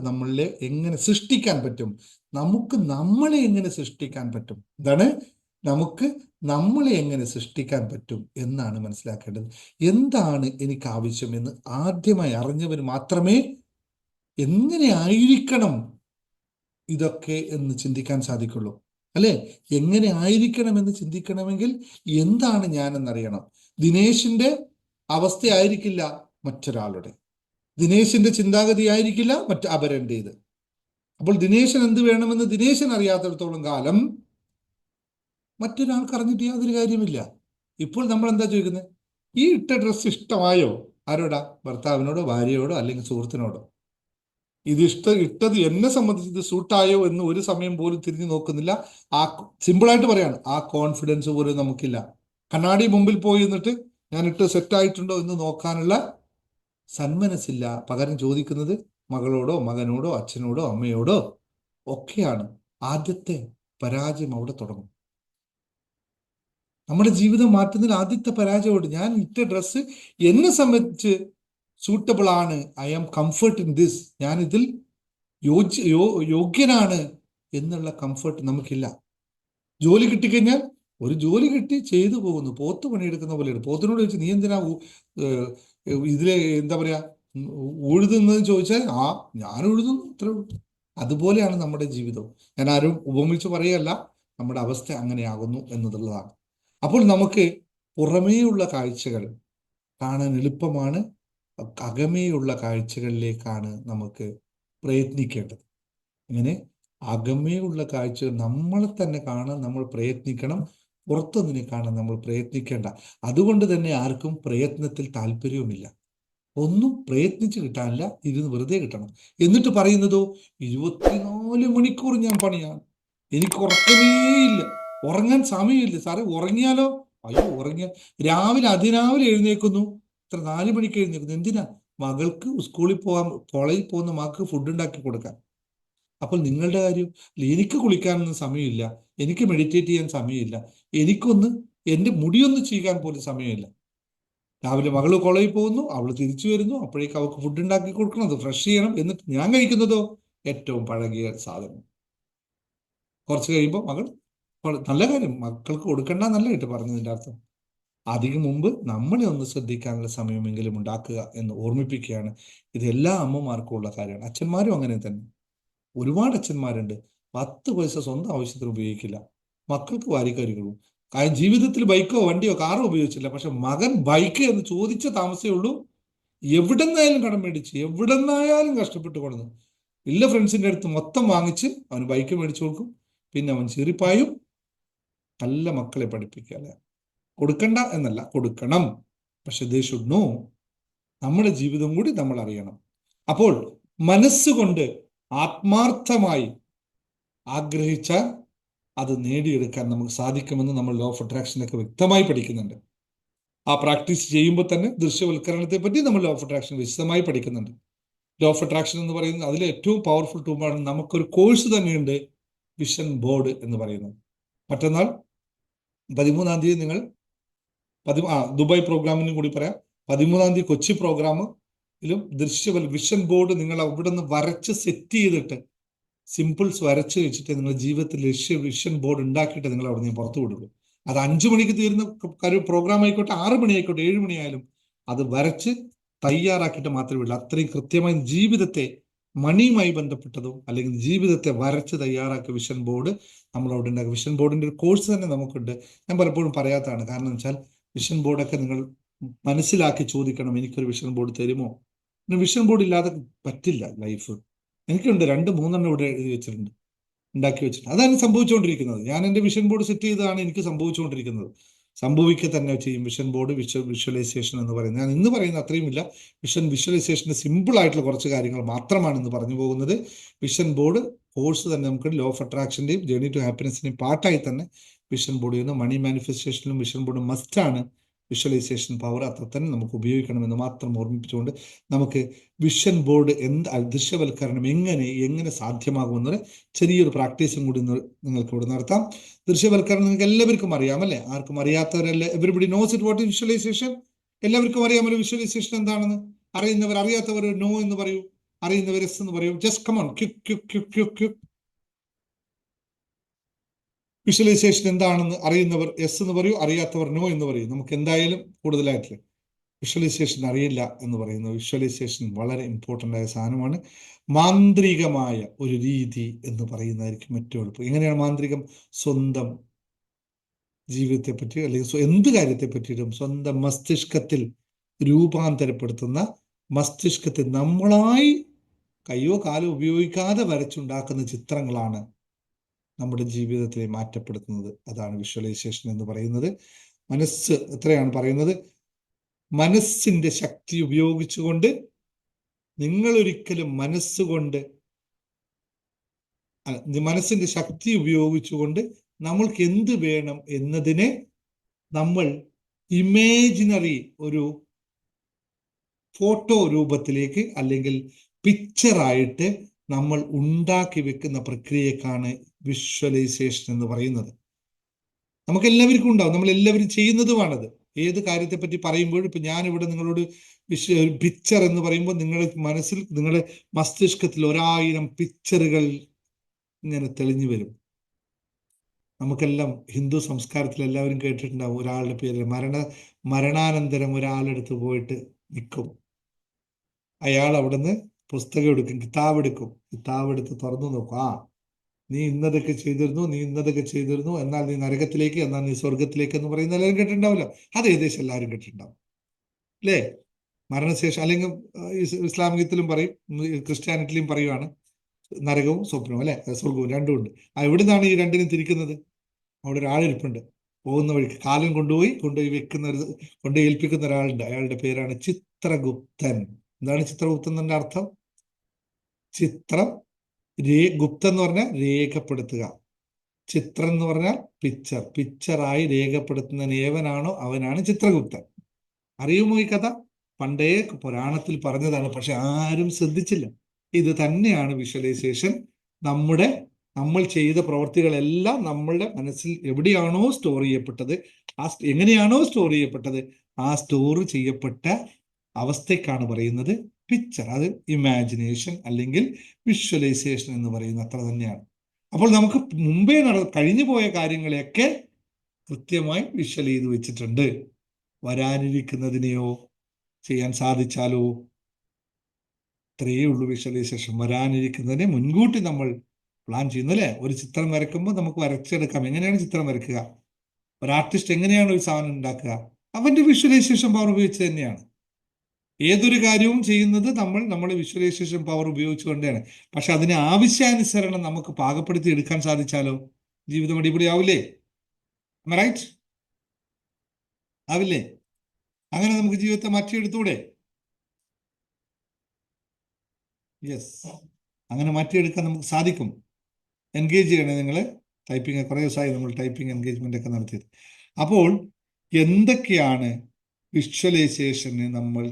നമ്മളെ എങ്ങനെ സൃഷ്ടിക്കാൻ പറ്റും, എന്താണ് നമുക്ക് നമ്മളെ എങ്ങനെ സൃഷ്ടിക്കാൻ പറ്റും എന്നാണ് മനസ്സിലാക്കേണ്ടത്. എന്താണ് എനിക്ക് ആവശ്യമെന്ന് ആദ്യമായി അറിഞ്ഞവന് മാത്രമേ എങ്ങനെ ആയിരിക്കണം ഇതൊക്കെ എന്ന് ചിന്തിക്കാൻ സാധിക്കുള്ളൂ, അല്ലെ? എങ്ങനെ ആയിരിക്കണം എന്ന് ചിന്തിക്കണമെങ്കിൽ എന്താണ് ഞാനെന്നറിയണം. ദിനേശിന്റെ അവസ്ഥയായിരിക്കില്ല മറ്റൊരാളുടെ, ദിനേശിന്റെ ചിന്താഗതി ആയിരിക്കില്ല അപരൻ്റേത്. അപ്പോൾ ദിനേശൻ എന്ത് വേണമെന്ന് ദിനേശൻ അറിയാത്തിടത്തോളം കാലം മറ്റൊരാൾക്ക് അറിഞ്ഞിട്ട് യാതൊരു കാര്യമില്ല. ഇപ്പോൾ നമ്മൾ എന്താ ചോദിക്കുന്നത്? ഈ ഇട്ട ഡ്രസ്സ് ഇഷ്ടമായോ? ആരോടാ? ഭർത്താവിനോടോ, ഭാര്യയോടോ, അല്ലെങ്കിൽ സുഹൃത്തിനോടോ? ഇട്ടത് എന്നെ സംബന്ധിച്ച് ഇത് സൂട്ടായോ എന്ന് ഒരു സമയം പോലും തിരിഞ്ഞു നോക്കുന്നില്ല. സിമ്പിളായിട്ട് പറയാണ്, ആ കോൺഫിഡൻസ് പോലും നമുക്കില്ല. കണ്ണാടി മുമ്പിൽ പോയി എന്നിട്ട് ഞാൻ ഇട്ട് സെറ്റായിട്ടുണ്ടോ എന്ന് നോക്കാനുള്ള സന്മനസ്സില്ല. പകരം ചോദിക്കുന്നത് മകളോടോ, മകനോടോ, അച്ഛനോടോ, അമ്മയോടോ ഒക്കെയാണ്. ആദ്യത്തെ പരാജയം അവിടെ തുടങ്ങും. നമ്മുടെ ജീവിതം മാറ്റുന്നതിൽ ആദ്യത്തെ പരാജയമുണ്ട്. ഞാൻ ഇട്ട ഡ്രസ്സ് എന്നെ സംബന്ധിച്ച് സൂട്ടബിൾ ആണ്, I am comfort in this, ഞാൻ ഇതിൽ യോഗ്യനാണ് എന്നുള്ള കംഫർട്ട് നമുക്കില്ല. ജോലി കിട്ടിക്കഴിഞ്ഞാൽ ഒരു ജോലി കിട്ടി ചെയ്തു പോകുന്നു, പോത്ത് പണിയെടുക്കുന്ന പോലെയാണ്. പോത്തിനോട് ചോദിച്ചു നീ എന്തിനാ ഇതിലെ എന്താ പറയാ ഉഴുതുന്നത് ചോദിച്ചാൽ ഞാൻ ഉഴുതുന്നു, അത്രേ ഉള്ളൂ. അതുപോലെയാണ് നമ്മുടെ ജീവിതം. ഞാൻ ആരും ഉപമിച്ച് പറയുകയല്ല, നമ്മുടെ അവസ്ഥ അങ്ങനെയാകുന്നു എന്നുള്ളതാണ്. അപ്പോൾ നമുക്ക് പുറമേയുള്ള കാഴ്ചകൾ കാണാൻ എളുപ്പമാണ്, അകമേയുള്ള കാഴ്ചകളിലേക്കാണ് നമുക്ക് പ്രയത്നിക്കേണ്ടത്. ഇങ്ങനെ അകമേയുള്ള കാഴ്ചകൾ നമ്മളെ തന്നെ കാണാൻ നമ്മൾ പ്രയത്നിക്കണം, പുറത്തൊന്നിനെ കാണാൻ നമ്മൾ പ്രയത്നിക്കേണ്ട. അതുകൊണ്ട് തന്നെ ആർക്കും പ്രയത്നത്തിൽ താല്പര്യവുമില്ല. ഒന്നും പ്രയത്നിച്ച് കിട്ടാനില്ല, ഇരുന്ന് വെറുതെ കിട്ടണം. എന്നിട്ട് പറയുന്നതോ 24 മണിക്കൂർ ഞാൻ പണിയാണ്, എനിക്ക് ഉറക്കമേ ഇല്ല, ഉറങ്ങാൻ സമയമില്ല. സാറേ ഉറങ്ങിയാലോ? അയ്യോ ഉറങ്ങിയാൽ അതിരാവിലെ എഴുന്നേക്കുന്നു, ഇത്ര 4 മണിക്ക് എഴുന്നേക്കുന്നു. എന്തിനാ? മകൾക്ക് സ്കൂളിൽ കോളേജിൽ പോകുന്ന മകൾക്ക് ഫുഡ് ഉണ്ടാക്കി കൊടുക്കാൻ. അപ്പോൾ നിങ്ങളുടെ കാര്യം, എനിക്ക് കുളിക്കാനൊന്നും സമയമില്ല, എനിക്ക് മെഡിറ്റേറ്റ് ചെയ്യാൻ സമയമില്ല, എനിക്കൊന്ന് എൻ്റെ മുടിയൊന്ന് ചെയ്യാൻ പോലും സമയമില്ല. രാവിലെ മകള് കോളേജിൽ പോകുന്നു, അവൾ തിരിച്ചു വരുന്നു, അപ്പോഴേക്ക് അവൾക്ക് ഫുഡ് ഉണ്ടാക്കി കൊടുക്കണം, അത് ഫ്രഷ് ചെയ്യണം. എന്നിട്ട് ഞാൻ കഴിക്കുന്നതോ ഏറ്റവും പഴകിയ സാധനം. കുറച്ച് കഴിയുമ്പോൾ മകൾ നല്ല കാര്യം, മക്കൾക്ക് കൊടുക്കണ്ട എന്നല്ല കേട്ടോ പറഞ്ഞതിൻ്റെ അർത്ഥം. അധികം മുമ്പ് നമ്മളെ ഒന്ന് ശ്രദ്ധിക്കാനുള്ള സമയമെങ്കിലും ഉണ്ടാക്കുക എന്ന് ഓർമ്മിപ്പിക്കുകയാണ്. ഇത് എല്ലാ അമ്മമാർക്കും ഉള്ള കാര്യമാണ്. അച്ഛന്മാരും അങ്ങനെ തന്നെ. ഒരുപാട് അച്ഛന്മാരുണ്ട് 10 പൈസ സ്വന്തം ആവശ്യത്തിന് ഉപയോഗിക്കില്ല, മക്കൾക്ക് വാരിക്കരികളും. കാര്യം ജീവിതത്തിൽ ബൈക്കോ വണ്ടിയോ കാറോ ഉപയോഗിച്ചില്ല, പക്ഷെ മകൻ ബൈക്ക് എന്ന് ചോദിച്ച താമസമേ ഉള്ളൂ. എവിടെന്നായാലും കടം മേടിച്ച്, എവിടെന്നായാലും കഷ്ടപ്പെട്ട് കൊണ്ടുവന്നു ഇല്ല ഫ്രണ്ട്സിന്റെ അടുത്ത് മൊത്തം വാങ്ങിച്ച് അവന് ബൈക്ക് മേടിച്ചു കൊടുക്കും. പിന്നെ അവൻ ചീറിപ്പായും. നല്ല മക്കളെ പഠിപ്പിക്കുക അല്ലെ, കൊടുക്കണ്ട എന്നല്ല, കൊടുക്കണം. പക്ഷെ ദേ ഷുഡ് നോ, നമ്മുടെ ജീവിതം കൂടി നമ്മൾ അറിയണം. അപ്പോൾ മനസ്സുകൊണ്ട് ആത്മാർത്ഥമായി ആഗ്രഹിച്ചാൽ അത് നേടിയെടുക്കാൻ നമുക്ക് സാധിക്കുമെന്ന് നമ്മൾ ലോ ഓഫ് അട്രാക്ഷനൊക്കെ വ്യക്തമായി പഠിക്കുന്നുണ്ട്. ആ പ്രാക്ടീസ് ചെയ്യുമ്പോൾ തന്നെ ദൃശ്യവൽക്കരണത്തെ പറ്റി നമ്മൾ ലോ ഓഫ് അട്രാക്ഷൻ വിശദമായി പഠിക്കുന്നുണ്ട്. ലോ ഓഫ് അട്രാക്ഷൻ എന്ന് പറയുന്നത് അതിലെ ഏറ്റവും പവർഫുൾ ടൂളാണ്. നമുക്കൊരു കോഴ്സ് തന്നെയുണ്ട്, വിഷൻ ബോർഡ് എന്ന് പറയുന്നത്. മറ്റന്നാൾ 13-ാം തീയതി നിങ്ങൾ ദുബായ് പ്രോഗ്രാമിനും കൂടി പറയാം. 13-ാം തീയതി കൊച്ചി പ്രോഗ്രാമിലും വിഷൻ ബോർഡ് നിങ്ങൾ അവിടെ നിന്ന് വരച്ച് സെറ്റ് ചെയ്തിട്ട് സിമ്പിൾസ് വരച്ച് വെച്ചിട്ട് നിങ്ങൾ ജീവിതത്തിൽ വിഷൻ ബോർഡ് ഉണ്ടാക്കിയിട്ട് നിങ്ങൾ അവിടെ നിന്ന് പുറത്തു കൊടുക്കും. അത് 5 മണിക്ക് തീരുന്ന പ്രോഗ്രാം ആയിക്കോട്ടെ, 6 മണി ആയിക്കോട്ടെ, 7 മണിയായാലും അത് വരച്ച് തയ്യാറാക്കിയിട്ട് മാത്രമേ ഉള്ളൂ. അത്രയും കൃത്യമായി ജീവിതത്തെ മണിയുമായി ബന്ധപ്പെട്ടതോ അല്ലെങ്കിൽ ജീവിതത്തെ വരച്ച് തയ്യാറാക്കിയ വിഷൻ ബോർഡ് നമ്മൾ അവിടെ ഉണ്ടാക്കുക. വിഷൻ ബോർഡിന്റെ ഒരു കോഴ്സ് തന്നെ നമുക്കുണ്ട്. ഞാൻ പലപ്പോഴും പറയാത്തതാണ്. കാരണം എന്ന് വെച്ചാൽ വിഷൻ ബോർഡൊക്കെ നിങ്ങൾ മനസ്സിലാക്കി ചോദിക്കണം, എനിക്കൊരു വിഷൻ ബോർഡ് തരുമോ? പിന്നെ വിഷൻ ബോർഡ് ഇല്ലാതെ പറ്റില്ല ലൈഫ്. എനിക്കുണ്ട് 2-3 ഇവിടെ എഴുതി വെച്ചിട്ടുണ്ട്, ഉണ്ടാക്കി വെച്ചിട്ടുണ്ട്. അതാണ് സംഭവിച്ചുകൊണ്ടിരിക്കുന്നത്. ഞാൻ എൻ്റെ വിഷൻ ബോർഡ് സെറ്റ് ചെയ്തതാണ് എനിക്ക് സംഭവിച്ചുകൊണ്ടിരിക്കുന്നത്. സംഭവിക്കുക തന്നെ ചെയ്യും. വിഷൻ ബോർഡ് വിഷ്വലൈസേഷൻ എന്ന് പറയുന്നത് ഞാൻ ഇന്ന് പറയുന്ന അത്രയും ഇല്ല. വിഷ്വലൈസേഷൻ്റെ സിമ്പിൾ ആയിട്ടുള്ള കുറച്ച് കാര്യങ്ങൾ മാത്രമാണ് ഇന്ന് പറഞ്ഞു പോകുന്നത്. വിഷൻ ബോർഡ് കോഴ്സ് തന്നെ നമുക്ക് ലോ ഓഫ് അട്രാക്ഷൻ്റെയും ജേർണി ടു ഹാപ്പിനെസിൻ്റെയും പാർട്ടായി തന്നെ വിഷൻ ബോർഡ് ചെയ്യുന്നു. മണി മാനിഫെസ്റ്റേഷനിലും വിഷൻ ബോർഡ് മസ്റ്റാണ്. വിഷ്വലൈസേഷൻ പവർ അത്ര തന്നെ നമുക്ക് ഉപയോഗിക്കണമെന്ന് മാത്രം ഓർമ്മിപ്പിച്ചുകൊണ്ട് നമുക്ക് വിഷൻ ബോർഡ് ദൃശ്യവൽക്കരണം എങ്ങനെ സാധ്യമാകുമെന്നൊരു ചെറിയൊരു പ്രാക്ടീസും കൂടി നിങ്ങൾക്ക് ഇവിടെ നടത്താം. ദൃശ്യവൽക്കരണം നിങ്ങൾക്ക് എല്ലാവർക്കും അറിയാമല്ലേ? ആർക്കും അറിയാത്തവരല്ലേ? Everybody knows it what is visualisation. എല്ലാവർക്കും അറിയാമല്ലോ വിഷ്വലൈസേഷൻ എന്താണെന്ന്. അറിയുന്നവർ, അറിയാത്തവർ നോ എന്ന് പറയൂ, അറിയുന്നവർ എസ് എന്ന് പറയൂ. Just come on, quick. വിഷ്വലൈസേഷൻ എന്താണെന്ന് അറിയുന്നവർ എസ് എന്ന് പറയൂ, അറിയാത്തവർ നോ എന്ന് പറയൂ. നമുക്ക് എന്തായാലും കൂടുതലായിട്ട് വിഷ്വലൈസേഷൻ അറിയില്ല എന്ന് പറയുന്നത്. വിഷ്വലൈസേഷൻ വളരെ ഇമ്പോർട്ടൻ്റ് ആയ സാധനമാണ്. മാന്ത്രികമായ ഒരു രീതി എന്ന് പറയുന്നതായിരിക്കും ഏറ്റവും എളുപ്പം. എങ്ങനെയാണ് മാന്ത്രികം? സ്വന്തം ജീവിതത്തെ പറ്റി അല്ലെങ്കിൽ എന്ത് കാര്യത്തെ പറ്റിയിട്ടും സ്വന്തം മസ്തിഷ്കത്തിൽ രൂപാന്തരപ്പെടുത്തുന്ന, മസ്തിഷ്കത്തിൽ നമ്മളായി കയ്യോ കാലോ ഉപയോഗിക്കാതെ വരച്ചുണ്ടാക്കുന്ന ചിത്രങ്ങളാണ് നമ്മുടെ ജീവിതത്തെ മാറ്റപ്പെടുത്തുന്നത്. അതാണ് വിഷ്വലൈസേഷൻ എന്ന് പറയുന്നത്. മനസ്സ് എത്രയാണ് പറയുന്നത്? മനസ്സിന്റെ ശക്തി ഉപയോഗിച്ചുകൊണ്ട് നിങ്ങളൊരിക്കലും മനസ്സിന്റെ ശക്തി ഉപയോഗിച്ചുകൊണ്ട് നമ്മൾക്ക് എന്ത് വേണം എന്നതിനെ നമ്മൾ ഇമേജിനറി ഒരു ഫോട്ടോ രൂപത്തിലേക്ക് അല്ലെങ്കിൽ പിക്ചറായിട്ട് നമ്മൾ ഉണ്ടാക്കി വെക്കുന്ന പ്രക്രിയക്കാണ് വിഷ്വലൈസേഷൻ എന്ന് പറയുന്നത്. നമുക്ക് എല്ലാവർക്കും ഉണ്ടാവും, നമ്മൾ എല്ലാവരും ചെയ്യുന്നതുമാണത്. ഏത് കാര്യത്തെ പറ്റി പറയുമ്പോഴും ഇപ്പൊ ഞാനിവിടെ നിങ്ങളോട് പിക്ചർ എന്ന് പറയുമ്പോൾ നിങ്ങളുടെ മസ്തിഷ്കത്തിൽ 1000 പിക്ചറുകൾ ഇങ്ങനെ തെളിഞ്ഞു വരും. നമുക്കെല്ലാം ഹിന്ദു സംസ്കാരത്തിൽ എല്ലാവരും കേട്ടിട്ടുണ്ടാവും ഒരാളുടെ പേര് മരണാനന്തരം ഒരാളെടുത്ത് പോയിട്ട് നിൽക്കും. അയാൾ അവിടുന്ന് പുസ്തകം എടുക്കും, കിതാബ് എടുത്ത് തുറന്നു നോക്കും. നീ ഇന്നതൊക്കെ ചെയ്തിരുന്നു, എന്നാൽ നീ നരകത്തിലേക്ക്, എന്നാൽ നീ സ്വർഗത്തിലേക്ക് എന്ന് പറയുന്ന എല്ലാവരും കേട്ടിട്ടുണ്ടാവില്ല. അത് ഏകദേശം എല്ലാവരും കേട്ടിട്ടുണ്ടാവും അല്ലേ? മരണശേഷം അല്ലെങ്കിൽ ഇസ്ലാമികത്തിലും പറയും, ക്രിസ്ത്യാനിറ്റിയിലും പറയുവാണ് നരകവും സ്വപ്നവും അല്ലെ, സ്വർഗവും രണ്ടും ഉണ്ട്. എവിടുന്നാണ് ഈ രണ്ടിനും തിരിക്കുന്നത്? അവിടെ ഒരാളിരിപ്പുണ്ട്, പോകുന്ന വഴിക്ക് കാലം കൊണ്ടുപോയി ഏൽപ്പിക്കുന്ന ഒരാളുണ്ട്. അയാളുടെ പേരാണ് ചിത്രഗുപ്തൻ. എന്താണ് ചിത്രഗുപ്തൻ എന്നതിന്റെ അർത്ഥം? ഗുപ്തൻ എന്ന് പറഞ്ഞാൽ രേഖപ്പെടുത്തുക, ചിത്രം എന്ന് പറഞ്ഞാൽ പിക്ചറായി രേഖപ്പെടുത്തുന്ന ഏവനാണോ അവനാണ് ചിത്രഗുപ്തൻ. അറിയുമോ ഈ കഥ? പണ്ടേ പുരാണത്തിൽ പറഞ്ഞതാണ്, പക്ഷെ ആരും ശ്രദ്ധിച്ചില്ല. ഇത് തന്നെയാണ് വിഷ്വലൈസേഷൻ. നമ്മൾ ചെയ്ത പ്രവൃത്തികളെല്ലാം നമ്മളുടെ മനസ്സിൽ എവിടെയാണോ സ്റ്റോർ ചെയ്യപ്പെട്ടത്, എങ്ങനെയാണോ സ്റ്റോർ ചെയ്യപ്പെട്ടത്, ആ സ്റ്റോർ ചെയ്യപ്പെട്ട അവസ്ഥയ്ക്കാണ് പറയുന്നത് പിക്ചർ. അത് ഇമാജിനേഷൻ അല്ലെങ്കിൽ വിഷ്വലൈസേഷൻ എന്ന് പറയുന്നത് അത്ര തന്നെയാണ്. അപ്പോൾ നമുക്ക് മുമ്പേ കഴിഞ്ഞു പോയ കാര്യങ്ങളെയൊക്കെ കൃത്യമായി വിഷ്വൽ ചെയ്ത് വെച്ചിട്ടുണ്ട്. വരാനിരിക്കുന്നതിനെയോ ചെയ്യാൻ സാധിച്ചാലോ, ഇത്രയേ ഉള്ളൂ വിഷ്വലൈസേഷൻ. വരാനിരിക്കുന്നതിനെ മുൻകൂട്ടി നമ്മൾ പ്ലാൻ ചെയ്യുന്നു അല്ലേ? ഒരു ചിത്രം വരയ്ക്കുമ്പോൾ നമുക്ക് വരച്ചെടുക്കാം. എങ്ങനെയാണ് ചിത്രം വരയ്ക്കുക? ഒരു ആർട്ടിസ്റ്റ് എങ്ങനെയാണ് ഒരു സാധനം ഉണ്ടാക്കുക? അവന്റെ വിഷ്വലൈസേഷൻ പവർ ഉപയോഗിച്ച് തന്നെയാണ്. ഏതൊരു കാര്യവും ചെയ്യുന്നത് നമ്മുടെ വിഷ്വലൈസേഷൻ പവർ ഉപയോഗിച്ചുകൊണ്ടാണ്. പക്ഷെ അതിന് ആവശ്യാനുസരണം നമുക്ക് പാകപ്പെടുത്തി എടുക്കാൻ സാധിച്ചാലോ ജീവിതം അടിപൊളിയാവില്ലേ? റൈറ്റ് ആവില്ലേ? അങ്ങനെ നമുക്ക് ജീവിതത്തെ മാറ്റിയെടുത്തൂടെ? യെസ്, അങ്ങനെ മാറ്റിയെടുക്കാൻ നമുക്ക് സാധിക്കും. എൻഗേജ് ചെയ്യണേ നിങ്ങൾ. ടൈപ്പിംഗ് കുറേ ദിവസമായി നമ്മൾ ടൈപ്പിംഗ് എൻഗേജ്മെന്റ് ഒക്കെ നടത്തിയത്. അപ്പോൾ എന്തൊക്കെയാണ് വിഷ്വലൈസേഷന് നമ്മൾ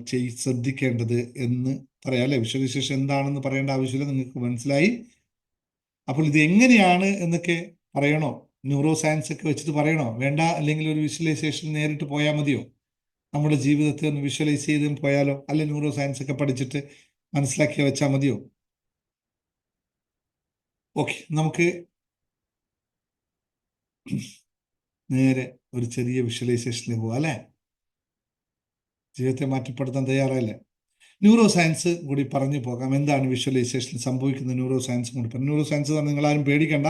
ശ്രദ്ധിക്കേണ്ടത് എന്ന് പറയാം അല്ലെ? വിഷ്വലൈസേഷൻ എന്താണെന്ന് പറയേണ്ട ആവശ്യമില്ല, നിങ്ങൾക്ക് മനസ്സിലായി. അപ്പോൾ ഇത് എങ്ങനെയാണ് എന്നൊക്കെ പറയണോ? ന്യൂറോ സയൻസ് ഒക്കെ വെച്ചിട്ട് പറയണോ? വേണ്ട, അല്ലെങ്കിൽ ഒരു വിഷ്വലൈസേഷൻ നേരിട്ട് പോയാൽ മതിയോ? നമ്മുടെ ജീവിതത്തെ ഒന്ന് വിഷ്വലൈസ് ചെയ്ത് പോയാലോ? അല്ലെ ന്യൂറോ സയൻസ് ഒക്കെ പഠിച്ചിട്ട് മനസ്സിലാക്കി വെച്ചാൽ മതിയോ? ഓക്കെ, നമുക്ക് നേരെ ഒരു ചെറിയ വിഷ്വലൈസേഷനിൽ പോവാം അല്ലേ? ജീവിതത്തെ മാറ്റപ്പെടുത്താൻ തയ്യാറല്ലേ? ന്യൂറോ സയൻസ് കൂടി പറഞ്ഞു പോകാം. എന്താണ് വിഷ്വലൈസേഷൻ സംഭവിക്കുന്ന ന്യൂറോ സയൻസ് കൂടി പറഞ്ഞു. ന്യൂറോ സയൻസ് പറഞ്ഞാൽ നിങ്ങളാരും പേടിക്കണ്ട,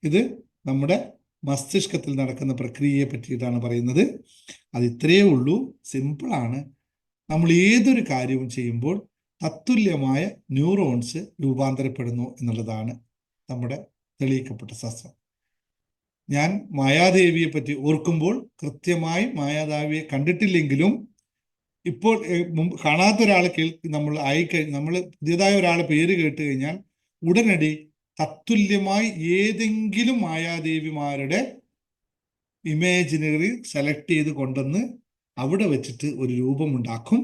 ഇത് നമ്മുടെ മസ്തിഷ്കത്തിൽ നടക്കുന്ന പ്രക്രിയയെ പറ്റിയിട്ടാണ് പറയുന്നത്. അത് ഇത്രയേ ഉള്ളൂ, സിമ്പിളാണ്. നമ്മൾ ഏതൊരു കാര്യവും ചെയ്യുമ്പോൾ തത്തുല്യമായ ന്യൂറോൺസ് രൂപാന്തരപ്പെടുന്നു എന്നുള്ളതാണ് നമ്മുടെ തെളിയിക്കപ്പെട്ട ശാസ്ത്രം. ഞാൻ മായാദേവിയെ പറ്റി ഓർക്കുമ്പോൾ കൃത്യമായി മായാദേവിയെ കണ്ടിട്ടില്ലെങ്കിലും ഇപ്പോൾ കാണാത്ത ഒരാളെ നമ്മൾ പുതിയതായ ഒരാളെ പേര് കേട്ട് കഴിഞ്ഞാൽ ഉടനടി തത്തുല്യമായി ഏതെങ്കിലും മായാദേവിമാരുടെ ഇമേജിനറി സെലക്ട് ചെയ്ത് കൊണ്ടുവന്ന് അവിടെ വെച്ചിട്ട് ഒരു രൂപമുണ്ടാക്കും.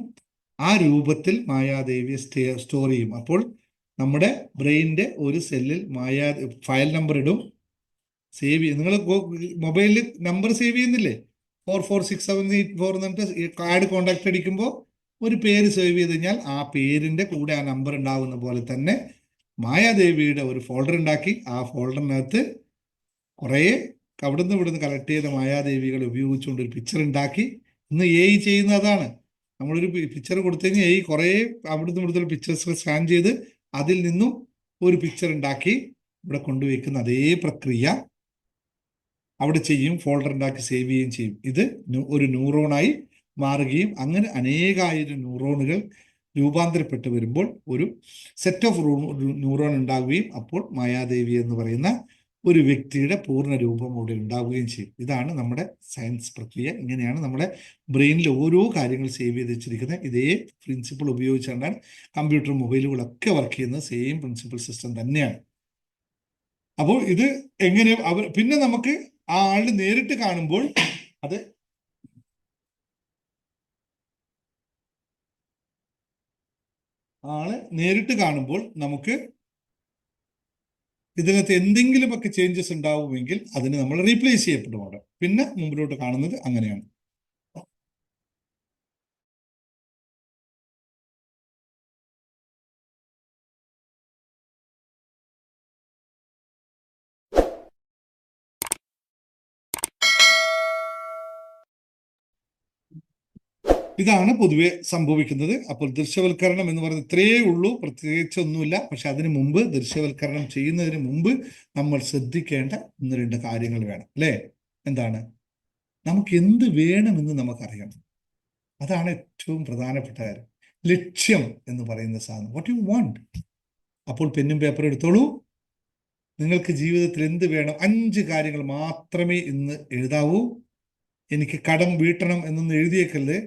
ആ രൂപത്തിൽ മായാദേവിയെ സ്റ്റോർ ചെയ്യും. അപ്പോൾ നമ്മുടെ ബ്രെയിനിന്റെ ഒരു സെല്ലിൽ ഫയൽ നമ്പർ ഇടും, സേവ് ചെയ്യും. നിങ്ങൾ മൊബൈലിൽ നമ്പർ സേവ് ചെയ്യുന്നില്ലേ? 446784 എന്നിട്ട് ആഡ് കോണ്ടാക്ട് അടിക്കുമ്പോൾ ഒരു പേര് സേവ് ചെയ്ത് കഴിഞ്ഞാൽ ആ പേരിന്റെ കൂടെ ആ നമ്പർ ഉണ്ടാവുന്ന പോലെ തന്നെ മായാദേവിയുടെ ഒരു ഫോൾഡർ ഉണ്ടാക്കി ആ ഫോൾഡറിനകത്ത് കുറേ അവിടുന്ന് ഇവിടുന്ന് കളക്ട് ചെയ്ത മായാദേവികളെ ഉപയോഗിച്ചുകൊണ്ട് ഒരു പിക്ചർ ഉണ്ടാക്കി. ഇന്ന് AI ചെയ്യുന്ന അതാണ്. നമ്മളൊരു പിക്ചർ കൊടുത്തു കഴിഞ്ഞാൽ AI കുറേ അവിടുന്ന് ഇവിടുത്തെ പിക്ചേഴ്സ് സ്കാൻ ചെയ്ത് അതിൽ നിന്നും ഒരു പിക്ചർ ഉണ്ടാക്കി ഇവിടെ കൊണ്ടുവയ്ക്കുന്ന അതേ പ്രക്രിയ അവിടെ ചെയ്യും, ഫോൾഡർ ഉണ്ടാക്കി സേവ് ചെയ്യുകയും ചെയ്യും. ഇത് ഒരു ന്യൂറോണായി മാറുകയും അങ്ങനെ അനേകായിരം ന്യൂറോണുകൾ രൂപാന്തരപ്പെട്ട് വരുമ്പോൾ ഒരു സെറ്റ് ഓഫ് ന്യൂറോൺ ഉണ്ടാവുകയും അപ്പോൾ മായാദേവി എന്ന് പറയുന്ന ഒരു വ്യക്തിയുടെ പൂർണ്ണ രൂപം അവിടെ ഉണ്ടാവുകയും ചെയ്യും. ഇതാണ് നമ്മുടെ സയൻസ് പ്രക്രിയ. ഇങ്ങനെയാണ് നമ്മുടെ ബ്രെയിനിൽ ഓരോ കാര്യങ്ങൾ സേവ് ചെയ്ത് വെച്ചിരിക്കുന്നത്. ഇതേ പ്രിൻസിപ്പിൾ ഉപയോഗിച്ചുകൊണ്ടാണ് കമ്പ്യൂട്ടർ മൊബൈലുകളൊക്കെ വർക്ക് ചെയ്യുന്നത്. സെയിം പ്രിൻസിപ്പിൾ സിസ്റ്റം തന്നെയാണ്. അപ്പോൾ ഇത് എങ്ങനെ പിന്നെ നമുക്ക് ആ ആളിനെ നേരിട്ട് കാണുമ്പോൾ അത് നമുക്ക് ഇതിനകത്ത് എന്തെങ്കിലുമൊക്കെ ചേഞ്ചസ് ഉണ്ടാവുമെങ്കിൽ അതിന് നമ്മൾ റീപ്ലേസ് ചെയ്യപ്പെടും അവിടെ. പിന്നെ മുമ്പിലോട്ട് കാണുന്നത് അങ്ങനെയാണ്. ഇതാണ് പൊതുവെ സംഭവിക്കുന്നത്. അപ്പോൾ ദൃശ്യവൽക്കരണം എന്ന് പറയുന്നത് ഇത്രയേ ഉള്ളൂ, പ്രത്യേകിച്ചൊന്നുമില്ല. പക്ഷെ അതിനു മുമ്പ്, ദൃശ്യവൽക്കരണം ചെയ്യുന്നതിന് മുമ്പ് നമ്മൾ ശ്രദ്ധിക്കേണ്ട 1-2 കാര്യങ്ങൾ വേണം അല്ലേ? എന്താണ്? നമുക്ക് എന്ത് വേണമെന്ന് നമുക്കറിയണം. അതാണ് ഏറ്റവും പ്രധാനപ്പെട്ട കാര്യം. ലക്ഷ്യം എന്ന് പറയുന്ന സാധനം, വാട്ട് യു വാണ്ട്. അപ്പോൾ പെന്നും പേപ്പറും എടുത്തോളൂ. നിങ്ങൾക്ക് ജീവിതത്തിൽ എന്ത് വേണം? 5 കാര്യങ്ങൾ മാത്രമേ ഇന്ന് എഴുതാവൂ. എനിക്ക് കടം വീട്ടണം എന്നൊന്നും എഴുതിയേക്കല്ലേ.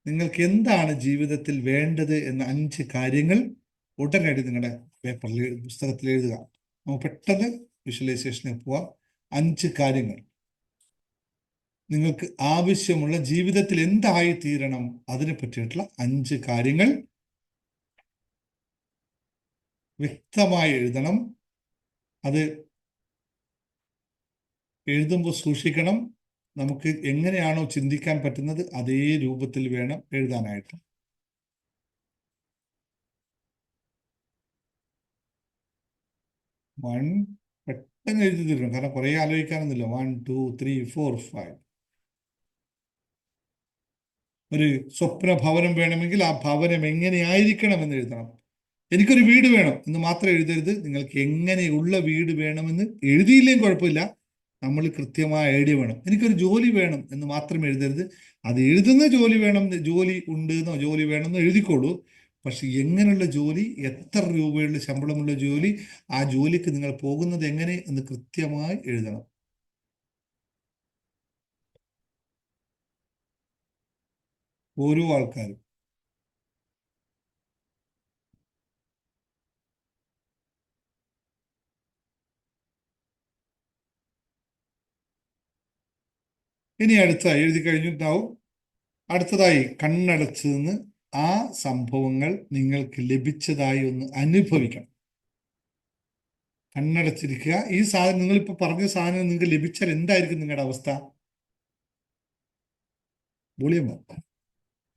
നിങ്ങൾക്ക് എന്താണ് ജീവിതത്തിൽ വേണ്ടത് എന്ന 5 കാര്യങ്ങൾ ഉടനടി നിങ്ങളുടെ പേപ്പറിൽ, പുസ്തകത്തിൽ എഴുതുക. നമുക്ക് പെട്ടെന്ന് വിഷ്വലൈസേഷനിൽ പോവാം. 5 കാര്യങ്ങൾ നിങ്ങൾക്ക് ആവശ്യമുള്ള ജീവിതത്തിൽ എന്തായി തീരണം അതിനെ പറ്റിയിട്ടുള്ള 5 കാര്യങ്ങൾ വ്യക്തമായി എഴുതണം. അത് എഴുതുമ്പോൾ സൂക്ഷിക്കണം. നമുക്ക് എങ്ങനെയാണോ ചിന്തിക്കാൻ പറ്റുന്നത് അതേ രൂപത്തിൽ വേണം എഴുതാനായിട്ട്. One, പെട്ടെന്ന് എഴുതി തീർക്കണം, കാരണം കുറേ ആലോചിക്കാനൊന്നുമില്ല. 1 2 3 4 5. ഒരു സ്വപ്ന ഭവനം വേണമെങ്കിൽ ആ ഭവനം എങ്ങനെയായിരിക്കണം എന്ന് എഴുതണം. എനിക്കൊരു വീട് വേണം എന്ന് മാത്രം എഴുതരുത്. നിങ്ങൾക്ക് എങ്ങനെയുള്ള വീട് വേണമെന്ന് എഴുതിയില്ലെങ്കിൽ കുഴപ്പമില്ല, നമ്മൾ കൃത്യമായ ഐഡിയ വേണം. എനിക്കൊരു ജോലി വേണം എന്ന് മാത്രം എഴുതരുത്. അത് എഴുതുന്ന ജോലി വേണം, ജോലി ഉണ്ട് എന്നോ ജോലി വേണമെന്നോ എഴുതിക്കോളൂ. പക്ഷെ എങ്ങനെയുള്ള ജോലി, എത്ര രൂപയുള്ള ശമ്പളമുള്ള ജോലി, ആ ജോലിക്ക് നിങ്ങൾ പോകുന്നത് എങ്ങനെ എന്ന് കൃത്യമായി എഴുതണം. ഓരോ ആൾക്കാരും. ഇനി അടുത്തതായി എഴുതി കഴിഞ്ഞിട്ടുണ്ടാവും. അടുത്തതായി കണ്ണടച്ച് നിന്ന് ആ സംഭവങ്ങൾ നിങ്ങൾക്ക് ലഭിച്ചതായി ഒന്ന് അനുഭവിക്കണം. കണ്ണടച്ചിരിക്കുക. ഈ സാധനം, നിങ്ങളിപ്പോൾ പറഞ്ഞ സാധനം നിങ്ങൾക്ക് ലഭിച്ചാൽ എന്തായിരിക്കും നിങ്ങളുടെ അവസ്ഥ? വോളിയം,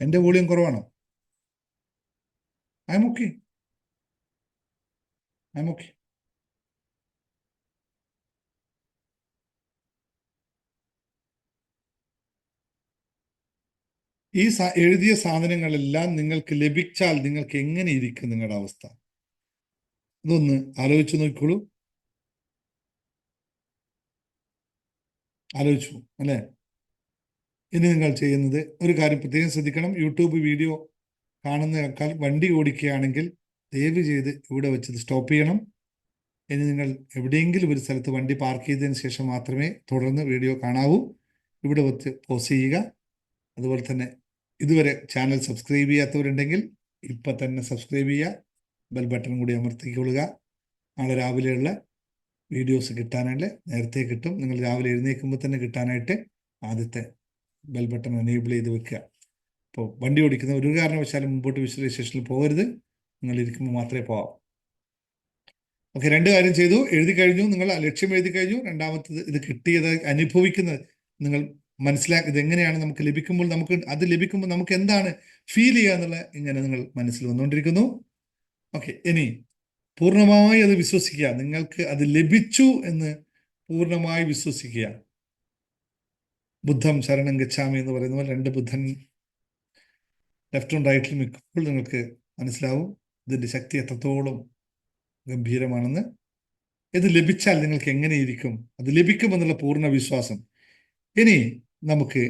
എൻ്റെ വോളിയം കുറവാണോ? I M okay, I M okay. ഈ എഴുതിയ സാധനങ്ങളെല്ലാം നിങ്ങൾക്ക് ലഭിച്ചാൽ നിങ്ങൾക്ക് എങ്ങനെ ഇരിക്കും നിങ്ങളുടെ അവസ്ഥ? ഇതൊന്ന് ആലോചിച്ച് നോക്കിക്കോളൂ. ആലോചിച്ചു അല്ലേ? ഇനി നിങ്ങൾ ചെയ്യുന്നത് ഒരു കാര്യം പ്രത്യേകം ശ്രദ്ധിക്കണം. യൂട്യൂബ് വീഡിയോ കാണുന്നതിനേക്കാൾ വണ്ടി ഓടിക്കുകയാണെങ്കിൽ ദയവ് ചെയ്ത് ഇവിടെ വെച്ചത് സ്റ്റോപ്പ് ചെയ്യണം. ഇനി നിങ്ങൾ എവിടെയെങ്കിലും ഒരു സ്ഥലത്ത് വണ്ടി പാർക്ക് ചെയ്തതിന് ശേഷം മാത്രമേ തുടർന്ന് വീഡിയോ കാണാവൂ. ഇവിടെ വെച്ച് പോസ് ചെയ്യുക. അതുപോലെ തന്നെ ഇതുവരെ ചാനൽ സബ്സ്ക്രൈബ് ചെയ്യാത്തവരുണ്ടെങ്കിൽ ഇപ്പം തന്നെ സബ്സ്ക്രൈബ് ചെയ്യുക. ബെൽ ബട്ടൺ കൂടി അമർത്തിക്കൊള്ളുക. നാളെ രാവിലെയുള്ള വീഡിയോസ് കിട്ടാനായിട്ട് നേരത്തെ കിട്ടും. നിങ്ങൾ രാവിലെ എഴുന്നേൽക്കുമ്പോൾ തന്നെ കിട്ടാനായിട്ട് ആദ്യത്തെ ബെൽ ബട്ടൺ എനേബിൾ ചെയ്ത് വെക്കുക. അപ്പോൾ വണ്ടി ഓടിക്കുന്ന ഒരു കാരണവശാലും മുമ്പോട്ട് വിഷ്വലൈസേഷനിൽ പോകരുത്. നിങ്ങൾ ഇരിക്കുമ്പോൾ മാത്രമേ പോകാം. ഓക്കെ, രണ്ട് കാര്യം ചെയ്തു. എഴുതി കഴിഞ്ഞു, നിങ്ങൾ ലക്ഷ്യം എഴുതി കഴിഞ്ഞു. രണ്ടാമത്തത് ഇത് കിട്ടിയത് അനുഭവിക്കുന്നത് നിങ്ങൾ മനസ്സിലാക്കി. ഇത് എങ്ങനെയാണ് നമുക്ക് ലഭിക്കുമ്പോൾ, അത് ലഭിക്കുമ്പോൾ നമുക്ക് എന്താണ് ഫീൽ ചെയ്യുക എന്നുള്ള ഇങ്ങനെ നിങ്ങൾ മനസ്സിൽ വന്നുകൊണ്ടിരിക്കുന്നു. ഓക്കെ, ഇനി പൂർണ്ണമായി അത് വിശ്വസിക്കുക. നിങ്ങൾക്ക് അത് ലഭിച്ചു എന്ന് പൂർണ്ണമായി വിശ്വസിക്കുക. ബുദ്ധം ശരണം ഗച്ഛാമി എന്ന് പറയുന്ന പോലെ രണ്ട് ബുദ്ധൻ ലെഫ്റ്റും റൈറ്റിലും നിൽക്കുമ്പോൾ നിങ്ങൾക്ക് മനസ്സിലാവും ഇതിൻ്റെ ശക്തി എത്രത്തോളം ഗംഭീരമാണെന്ന്. ഇത് ലഭിച്ചാൽ നിങ്ങൾക്ക് എങ്ങനെയിരിക്കും, അത് ലഭിക്കുമെന്നുള്ള പൂർണ്ണ വിശ്വാസം. ഇനി നമുക്ക്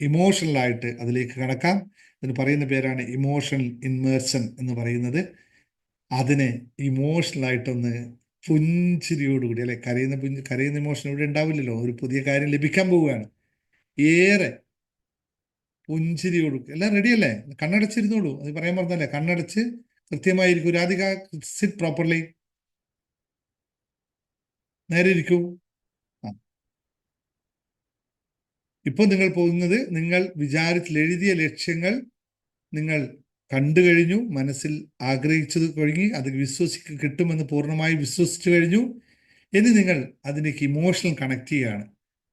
ഇമോഷണലായിട്ട് അതിലേക്ക് കടക്കാം. ഇതിന് പറയുന്ന പേരാണ് ഇമോഷണൽ ഇൻമേർഷൻ എന്ന് പറയുന്നത്. അതിനെ ഇമോഷണലായിട്ടൊന്ന് പുഞ്ചിരിയോടുകൂടി, അല്ലെ, കരയുന്ന ഇമോഷൻ ഇവിടെ ഉണ്ടാവില്ലല്ലോ. ഒരു പുതിയ കാര്യം ലഭിക്കാൻ പോവുകയാണ്. ഏറെ പുഞ്ചിരിയോട് എല്ലാം റെഡിയല്ലേ? കണ്ണടച്ചിരുന്നോളൂ. അത് പറയാൻ പറഞ്ഞല്ലേ, കണ്ണടച്ച് കൃത്യമായിരിക്കും. രാധിക, സിറ്റ് പ്രോപ്പർലി, നേരെ ഇരിക്കൂ. ഇപ്പോൾ നിങ്ങൾ പോകുന്നത്, നിങ്ങൾ എഴുതിയ ലക്ഷ്യങ്ങൾ നിങ്ങൾ കണ്ടു കഴിഞ്ഞു, മനസ്സിൽ ആഗ്രഹിച്ചത് കഴിഞ്ഞ് അത് കിട്ടുമെന്ന് പൂർണ്ണമായി വിശ്വസിച്ചു കഴിഞ്ഞു. ഇനി നിങ്ങൾ അതിലേക്ക് ഇമോഷണൽ കണക്ട് ചെയ്യുകയാണ്.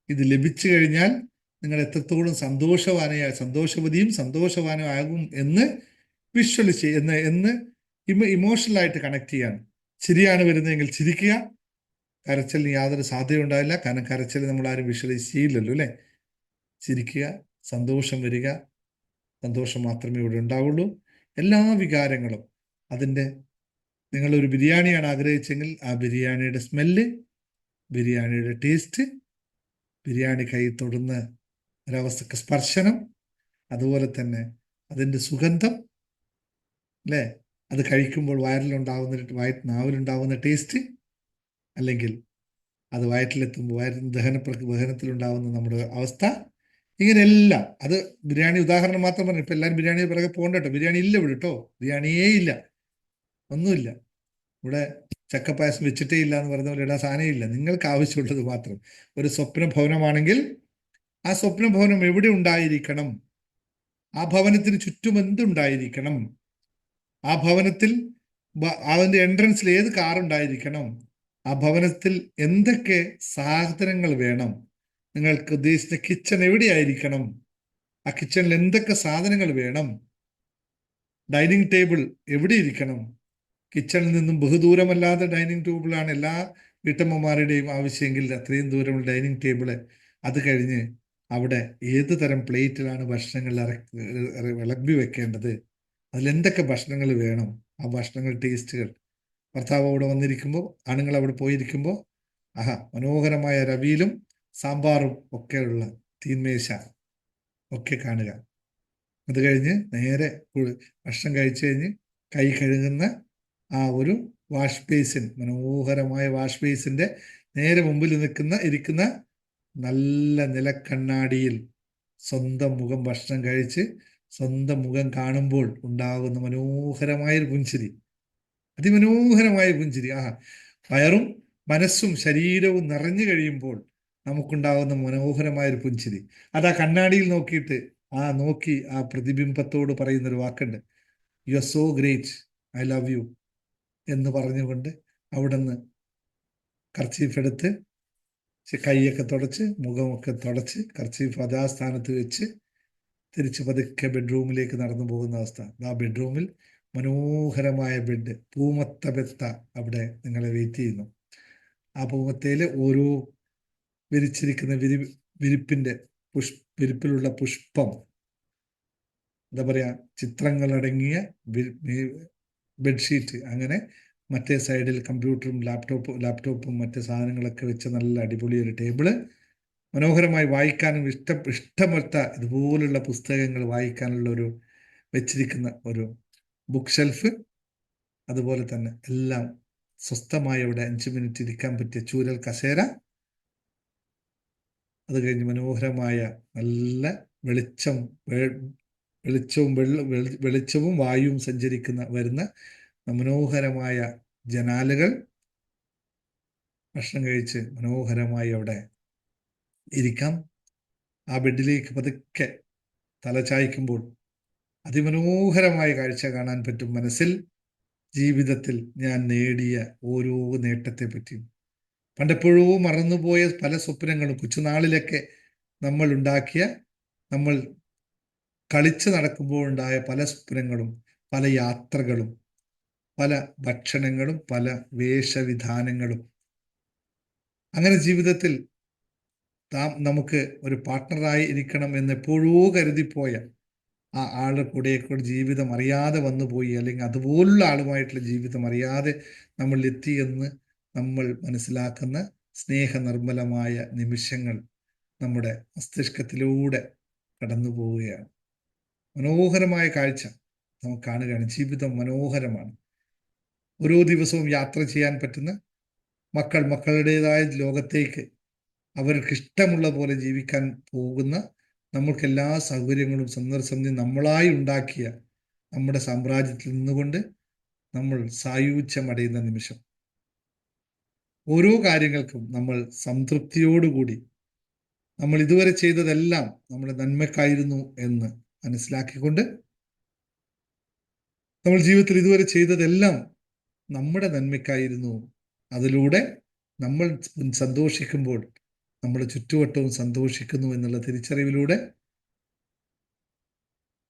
ഇത് ലഭിച്ചു കഴിഞ്ഞാൽ നിങ്ങൾ എത്രത്തോളം സന്തോഷവതിയും സന്തോഷവാനും ആകും എന്ന് വിഷ്വലൈസ് എന്ന് ഇമോഷണലായിട്ട് കണക്ട് ചെയ്യാണ്. ചിരിയാണ് വരുന്നതെങ്കിൽ ചിരിക്കുക. കരച്ചിലിന് യാതൊരു സാധ്യത ഉണ്ടാവില്ല, കാരണം കരച്ചിൽ നമ്മൾ ആരും വിഷ്വലൈസ് ചെയ്യില്ലല്ലോ, അല്ലേ? ചിരിക്കുക, സന്തോഷം വരിക, സന്തോഷം മാത്രമേ ഇവിടെ ഉണ്ടാവുള്ളൂ. എല്ലാ വികാരങ്ങളും നിങ്ങളൊരു ബിരിയാണിയാണ് ആഗ്രഹിച്ചെങ്കിൽ ആ ബിരിയാണിയുടെ സ്മെല്ല്, ബിരിയാണിയുടെ ടേസ്റ്റ്, ബിരിയാണി കൈ തൊടുന്ന ഒരവസ്ഥക്ക് സ്പർശനം, അതുപോലെ തന്നെ അതിൻ്റെ സുഗന്ധം, അല്ലേ? അത് കഴിക്കുമ്പോൾ നാവിലുണ്ടാവുന്ന ടേസ്റ്റ്, അല്ലെങ്കിൽ അത് വയറ്റിലെത്തുമ്പോൾ ദഹനത്തിലുണ്ടാവുന്ന നമ്മുടെ അവസ്ഥ, ഇങ്ങനെയെല്ലാം. അത് ബിരിയാണി ഉദാഹരണം മാത്രം പറഞ്ഞു. ഇപ്പം എല്ലാവരും ബിരിയാണിയെ പിറകെ പോകണ്ട കേട്ടോ. ബിരിയാണി ഇല്ല ഇവിടെ കേട്ടോ, ബിരിയാണിയേ ഇല്ല, ഒന്നുമില്ല ഇവിടെ. ചക്കപ്പായസം വെച്ചിട്ടേ ഇല്ല എന്ന് പറയുന്ന പോലെ ഇടാൻ സാധനം ഇല്ല. നിങ്ങൾക്ക് ആവശ്യമുള്ളത് മാത്രം. ഒരു സ്വപ്ന ഭവനമാണെങ്കിൽ ആ സ്വപ്ന ഭവനം എവിടെ ഉണ്ടായിരിക്കണം? ആ ഭവനത്തിന് ചുറ്റും എന്തുണ്ടായിരിക്കണം? ആ ഭവനത്തിൽ അതിൻ്റെ എൻട്രൻസിൽ ഏത് കാറുണ്ടായിരിക്കണം? ആ ഭവനത്തിൽ എന്തൊക്കെ സാധനങ്ങൾ വേണം? നിങ്ങൾക്ക് ഉദ്ദേശിച്ച കിച്ചൺ എവിടെയായിരിക്കണം? ആ കിച്ചണിൽ എന്തൊക്കെ സാധനങ്ങൾ വേണം? ഡൈനിങ് ടേബിൾ എവിടെ ഇരിക്കണം? കിച്ചണിൽ നിന്നും ബഹുദൂരമല്ലാതെ ഡൈനിങ് ടേബിളാണ് എല്ലാ വീട്ടമ്മമാരുടെയും ആവശ്യമെങ്കിൽ അത്രയും ദൂരമുള്ള ഡൈനിങ് ടേബിള്, അത് കഴിഞ്ഞ് അവിടെ ഏത് തരം പ്ലേറ്റിലാണ് ഭക്ഷണങ്ങൾ വിളമ്പി വെക്കേണ്ടത്, അതിലെന്തൊക്കെ ഭക്ഷണങ്ങൾ വേണം, ആ ഭക്ഷണങ്ങൾ ടേസ്റ്റുകൾ. ഭർത്താവ് അവിടെ വന്നിരിക്കുമ്പോൾ, ആണുങ്ങൾ അവിടെ പോയിരിക്കുമ്പോൾ, ആഹാ, മനോഹരമായ രവിയിലും സാമ്പാറും ഒക്കെയുള്ള തീന്മേശ ഒക്കെ കാണുക. അത് കഴിഞ്ഞ് നേരെ ഭക്ഷണം കഴിച്ചു കഴിഞ്ഞ് കൈ കഴുകുന്ന ആ ഒരു വാഷ് ബേസിൻ, മനോഹരമായ വാഷ് ബേസിന്റെ നേരെ മുമ്പിൽ ഇരിക്കുന്ന നല്ല നിലക്കണ്ണാടിയിൽ സ്വന്തം മുഖം ഭക്ഷണം കഴിച്ച് സ്വന്തം മുഖം കാണുമ്പോൾ ഉണ്ടാകുന്ന മനോഹരമായൊരു പുഞ്ചിരി, അതിമനോഹരമായ പുഞ്ചിരി. വയറും മനസ്സും ശരീരവും നിറഞ്ഞു കഴിയുമ്പോൾ നമുക്കുണ്ടാകുന്ന മനോഹരമായൊരു പുഞ്ചിരി. അത് ആ കണ്ണാടിയിൽ നോക്കിയിട്ട് നോക്കി ആ പ്രതിബിംബത്തോട് പറയുന്നൊരു വാക്കുണ്ട്, you are so great, I love you എന്ന് പറഞ്ഞുകൊണ്ട് അവിടുന്ന് കർച്ചീഫ് എടുത്ത് കൈയൊക്കെ തുടച്ച് മുഖമൊക്കെ തുടച്ച് കർച്ചീഫ് യഥാസ്ഥാനത്ത് വെച്ച് തിരിച്ച് പതുക്കെ ബെഡ്റൂമിലേക്ക് നടന്നു പോകുന്ന അവസ്ഥ. ആ ബെഡ്റൂമിൽ മനോഹരമായ ബെഡ്, പൂമത്ത ബെത്ത അവിടെ നിങ്ങളെ വെയിറ്റ് ചെയ്യുന്നു. ആ പൂമത്തയിൽ ഓരോ വിരിച്ചിരിക്കുന്ന വിരിപ്പിന്റെ വിരിപ്പിലുള്ള പുഷ്പം, എന്താ പറയാ, ചിത്രങ്ങളടങ്ങിയ ബെഡ്ഷീറ്റ്, അങ്ങനെ മറ്റേ സൈഡിൽ കമ്പ്യൂട്ടറും ലാപ്ടോപ്പും മറ്റു സാധനങ്ങളൊക്കെ വെച്ച നല്ല അടിപൊളി ഒരു ടേബിള്, മനോഹരമായി വായിക്കാനും ഇഷ്ടമൊത്ത ഇതുപോലുള്ള പുസ്തകങ്ങൾ വായിക്കാനുള്ള ഒരു വെച്ചിരിക്കുന്ന ഒരു ബുക്ക് ഷെൽഫ്, അതുപോലെ തന്നെ എല്ലാം സ്വസ്ഥമായി അവിടെ 5 മിനിറ്റ് ഇരിക്കാൻ പറ്റിയ ചൂരൽ കസേര, അത് കഴിഞ്ഞ് മനോഹരമായ നല്ല വെളിച്ചവും വായുവും വരുന്ന മനോഹരമായ ജനാലകൾ, ഭക്ഷണം കഴിച്ച് മനോഹരമായി അവിടെ ഇരിക്കാം. ആ ബെഡിലേക്ക് പതുക്കെ തല ചായ്ക്കുമ്പോൾ അതിമനോഹരമായ കാഴ്ച കാണാൻ പറ്റും. മനസ്സിൽ ജീവിതത്തിൽ ഞാൻ നേടിയ ഓരോ നേട്ടത്തെ പറ്റിയും, പണ്ടെപ്പോഴോ മറന്നുപോയ പല സ്വപ്നങ്ങളും, കൊച്ചുനാളിലൊക്കെ നമ്മൾ ഉണ്ടാക്കിയ, നമ്മൾ കളിച്ച് നടക്കുമ്പോഴുണ്ടായ പല സ്വപ്നങ്ങളും, പല യാത്രകളും, പല ഭക്ഷണങ്ങളും, പല വേഷവിധാനങ്ങളും, അങ്ങനെ ജീവിതത്തിൽ നമുക്ക് ഒരു പാർട്ട്ണറായി ഇരിക്കണം എന്ന് എപ്പോഴോ കരുതിപ്പോയ ആ ആളുടെ കൂടെ ജീവിതം അറിയാതെ വന്നുപോയി, അല്ലെങ്കിൽ അതുപോലുള്ള ആളുമായിട്ടുള്ള ജീവിതം അറിയാതെ നമ്മൾ എത്തി എന്ന് നമ്മൾ മനസ്സിലാക്കുന്ന സ്നേഹനിർമ്മലമായ നിമിഷങ്ങൾ നമ്മുടെ മസ്തിഷ്കത്തിലൂടെ കടന്നു പോവുകയാണ്. മനോഹരമായ കാഴ്ച നമുക്ക് കാണുകയാണ്. ജീവിതം മനോഹരമാണ്. ഓരോ ദിവസവും യാത്ര ചെയ്യാൻ പറ്റുന്ന മക്കളുടേതായ ലോകത്തേക്ക് അവർക്ക് ഇഷ്ടമുള്ള പോലെ ജീവിക്കാൻ പോകുന്ന, നമ്മൾക്ക് എല്ലാ സൗകര്യങ്ങളും സന്ദർശനം നമ്മളായി ഉണ്ടാക്കിയ നമ്മുടെ സാമ്രാജ്യത്തിൽ നിന്നുകൊണ്ട് നമ്മൾ സായുജ്യമടയുന്ന നിമിഷം. ഓരോ കാര്യങ്ങൾക്കും നമ്മൾ സംതൃപ്തിയോടുകൂടി നമ്മൾ ഇതുവരെ ചെയ്തതെല്ലാം നമ്മുടെ നന്മക്കായിരുന്നു എന്ന് മനസ്സിലാക്കിക്കൊണ്ട്, നമ്മൾ ജീവിതത്തിൽ ഇതുവരെ ചെയ്തതെല്ലാം നമ്മുടെ നന്മയ്ക്കായിരുന്നു, അതിലൂടെ നമ്മൾ സന്തോഷിക്കുമ്പോൾ നമ്മുടെ ചുറ്റുവട്ടവും സന്തോഷിക്കുന്നു എന്നുള്ള തിരിച്ചറിവിലൂടെ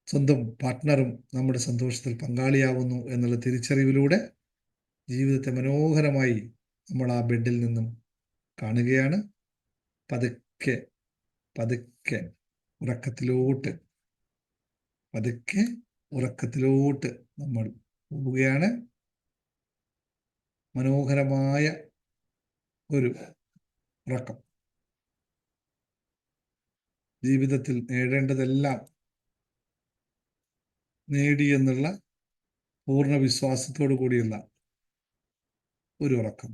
സ്വന്തം പാർട്ട്ണറും നമ്മുടെ സന്തോഷത്തിൽ പങ്കാളിയാവുന്നു എന്നുള്ള തിരിച്ചറിവിലൂടെ ജീവിതത്തെ മനോഹരമായി നമ്മൾ ആ ബെഡിൽ നിന്നും കാണുകയാണ്. പതുക്കെ പതുക്കെ ഉറക്കത്തിലോട്ട് നമ്മൾ പോവുകയാണ്. മനോഹരമായ ഒരു ഉറക്കം. ജീവിതത്തിൽ നേടേണ്ടതെല്ലാം നേടിയെന്നുള്ള പൂർണ്ണ വിശ്വാസത്തോടു കൂടിയുള്ള ഒരു ഉറക്കം.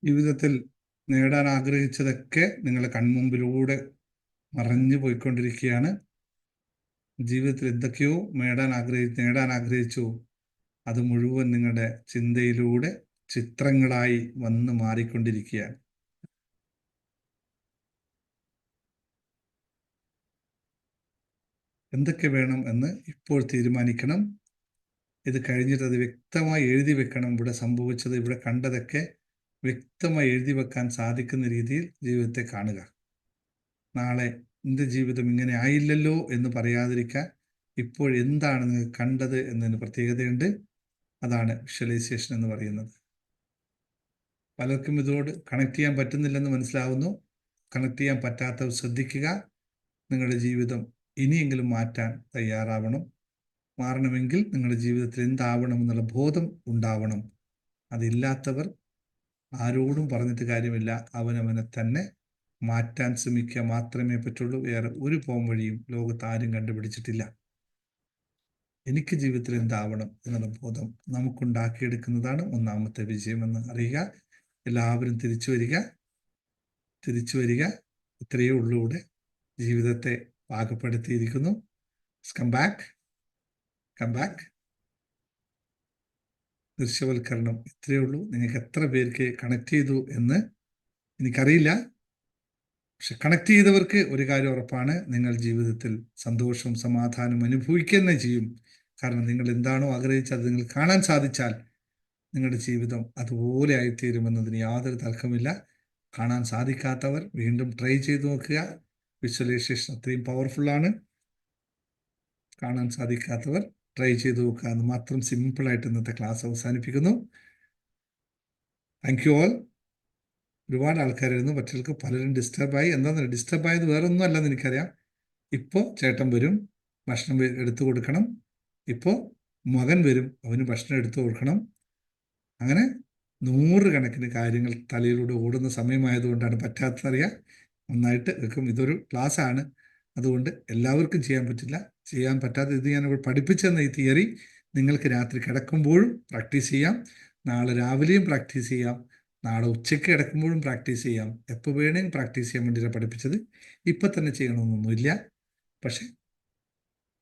ജീവിതത്തിൽ നേടാൻ ആഗ്രഹിച്ചതൊക്കെ നിങ്ങളുടെ കൺമുമ്പിലൂടെ മറഞ്ഞു പോയിക്കൊണ്ടിരിക്കുകയാണ്. ജീവിതത്തിൽ എന്തൊക്കെയോ നേടാൻ ആഗ്രഹിച്ചു, അത് മുഴുവൻ നിങ്ങളുടെ ചിന്തയിലൂടെ ചിത്രങ്ങളായി വന്ന് മാറിക്കൊണ്ടിരിക്കുകയാണ്. എന്തൊക്കെ വേണം എന്ന് ഇപ്പോൾ തീരുമാനിക്കണം. ഇത് കഴിഞ്ഞിട്ട് അത് വ്യക്തമായി എഴുതി വെക്കണം. ഇവിടെ സംഭവിച്ചത്, ഇവിടെ കണ്ടതൊക്കെ വ്യക്തമായി എഴുതി വെക്കാൻ സാധിക്കുന്ന രീതിയിൽ ജീവിതത്തെ കാണുക. നാളെ എൻ്റെ ജീവിതം ഇങ്ങനെ ആയില്ലല്ലോ എന്ന് പറയാതിരിക്കാൻ ഇപ്പോൾ എന്താണ് നിങ്ങൾ കണ്ടത് എന്നതിന് പ്രത്യേകതയുണ്ട്. അതാണ് വിഷ്വലൈസേഷൻ എന്ന് പറയുന്നത്. പലർക്കും ഇതോട് കണക്ട് ചെയ്യാൻ പറ്റുന്നില്ലെന്ന് മനസ്സിലാവുന്നു. കണക്ട് ചെയ്യാൻ പറ്റാത്തവർ ശ്രദ്ധിക്കുക. നിങ്ങളുടെ ജീവിതം ഇനിയെങ്കിലും മാറ്റാൻ തയ്യാറാവണം. മാറണമെങ്കിൽ നിങ്ങളുടെ ജീവിതത്തിൽ എന്താവണം എന്നുള്ള ബോധം ഉണ്ടാവണം. അതില്ലാത്തവർ ആരോടും പറഞ്ഞിട്ട് കാര്യമില്ല. അവനവനെ തന്നെ മാറ്റാൻ ശ്രമിക്കുക മാത്രമേ പറ്റുള്ളൂ. വേറെ ഒരു പോം വഴിയും ലോകത്ത് ആരും കണ്ടുപിടിച്ചിട്ടില്ല. എനിക്ക് ജീവിതത്തിൽ എന്താവണം എന്നുള്ള ബോധം നമുക്കുണ്ടാക്കിയെടുക്കുന്നതാണ് ഒന്നാമത്തെ വിജയമെന്ന് അറിയുക. എല്ലാവരും തിരിച്ചു വരിക. ഇത്രയേ ഉള്ളൂ. ഇവിടെ ജീവിതത്തെ പാകപ്പെടുത്തിയിരിക്കുന്നു. Come back. ദൃശ്യവൽക്കരണം ഇത്രയേ ഉള്ളൂ. നിങ്ങൾക്ക് എത്ര പേർക്ക് കണക്ട് ചെയ്തു എന്ന് എനിക്കറിയില്ല. പക്ഷെ കണക്ട് ചെയ്തവർക്ക് ഒരു കാര്യം ഉറപ്പാണ്, നിങ്ങൾ ജീവിതത്തിൽ സന്തോഷവും സമാധാനവും അനുഭവിക്കുക തന്നെ ചെയ്യും. കാരണം നിങ്ങൾ എന്താണോ ആഗ്രഹിച്ചത് അത് നിങ്ങൾ കാണാൻ സാധിച്ചാൽ നിങ്ങളുടെ ജീവിതം അതുപോലെ ആയിത്തീരുമെന്നതിന് യാതൊരു തർക്കമില്ല. കാണാൻ സാധിക്കാത്തവർ വീണ്ടും ട്രൈ ചെയ്ത് നോക്കുക. വിഷ്വലൈസേഷൻ അത്രയും പവർഫുള്ളാണ്. കാണാൻ സാധിക്കാത്തവർ ട്രൈ ചെയ്ത് നോക്കുക എന്ന് മാത്രം സിമ്പിളായിട്ട് ഇന്നത്തെ ക്ലാസ് അവസാനിപ്പിക്കുന്നു. Thank you all. ഒരുപാട് ആൾക്കാരായിരുന്നു. പക്ഷേ പലരും ഡിസ്റ്റർബായി. എന്താണെന്ന് ഡിസ്റ്റർബായത് വേറെ ഒന്നും അല്ലെന്ന് എനിക്കറിയാം. ഇപ്പോൾ ചേട്ടൻ വരും, ഭക്ഷണം എടുത്തു കൊടുക്കണം. ഇപ്പോൾ മകൻ വരും, അവന് ഭക്ഷണം എടുത്തു കൊടുക്കണം. അങ്ങനെ 100 കണക്കിന് കാര്യങ്ങൾ തലയിലൂടെ ഓടുന്ന സമയമായതുകൊണ്ടാണ് പറ്റാത്തതറിയാം. നന്നായിട്ട് വെക്കും. ഇതൊരു ക്ലാസ്സാണ്, അതുകൊണ്ട് എല്ലാവർക്കും ചെയ്യാൻ പറ്റില്ല. ചെയ്യാൻ പറ്റാത്ത ഇത് ഞാൻ പഠിപ്പിച്ചെന്ന ഈ തിയറി നിങ്ങൾക്ക് രാത്രി കിടക്കുമ്പോഴും പ്രാക്ടീസ് ചെയ്യാം. നാളെ രാവിലെയും പ്രാക്ടീസ് ചെയ്യാം. നാളെ ഉച്ചയ്ക്ക് കിടക്കുമ്പോഴും പ്രാക്ടീസ് ചെയ്യാം. എപ്പോൾ വേണമെങ്കിലും പ്രാക്ടീസ് ചെയ്യാൻ വേണ്ടിയിട്ടാണ് പഠിപ്പിച്ചത്. ഇപ്പം തന്നെ ചെയ്യണമെന്നൊന്നുമില്ല. പക്ഷെ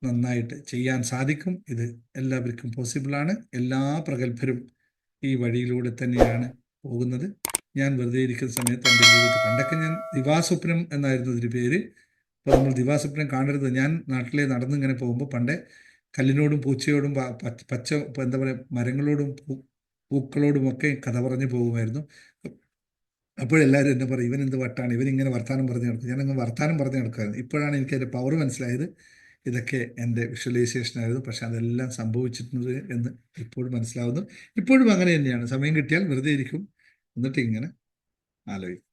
നന്നായിട്ട് ചെയ്യാൻ സാധിക്കും. ഇത് എല്ലാവർക്കും പോസിബിളാണ്. എല്ലാ പ്രഗത്ഭരും ഈ വഴിയിലൂടെ തന്നെയാണ് പോകുന്നത്. ഞാൻ വെറുതെ ഇരിക്കുന്ന സമയത്ത് എൻ്റെ ജീവിതത്തിൽ പണ്ടൊക്കെ ഞാൻ ദിവാസ്വപ്നം എന്നായിരുന്നു ഇതിൻ്റെ പേര്. അപ്പോൾ നമ്മൾ ദിവാസ്വപ്നം കാണരുത്. ഞാൻ നാട്ടിലെ നടന്നിങ്ങനെ പോകുമ്പോൾ പണ്ടേ കല്ലിനോടും പൂച്ചയോടും പച്ച എന്താ പറയുക മരങ്ങളോടും പൂക്കളോടും ഒക്കെ കഥ പറഞ്ഞ് പോകുമായിരുന്നു. അപ്പോഴെല്ലാവരും എന്നെ പറയും, ഇവൻ എന്ത് വട്ടാണ്, ഇവനിങ്ങനെ വർത്താനം പറഞ്ഞ് നടക്കും. ഞാനങ്ങ് വർത്താനം പറഞ്ഞ് നടക്കുമായിരുന്നു. ഇപ്പോഴാണ് എനിക്ക് അതിൻ്റെ പവർ മനസ്സിലായത്. ഇതൊക്കെ എൻ്റെ വിഷ്വലൈസേഷൻ ആയിരുന്നു. പക്ഷെ അതെല്ലാം സംഭവിച്ചിട്ടുണ്ട് എന്ന് ഇപ്പോഴും മനസ്സിലാവുന്നു. ഇപ്പോഴും അങ്ങനെ തന്നെയാണ്. സമയം കിട്ടിയാൽ വെറുതെ ഇരിക്കും, എന്നിട്ട് ഇങ്ങനെ ആലോചിക്കും.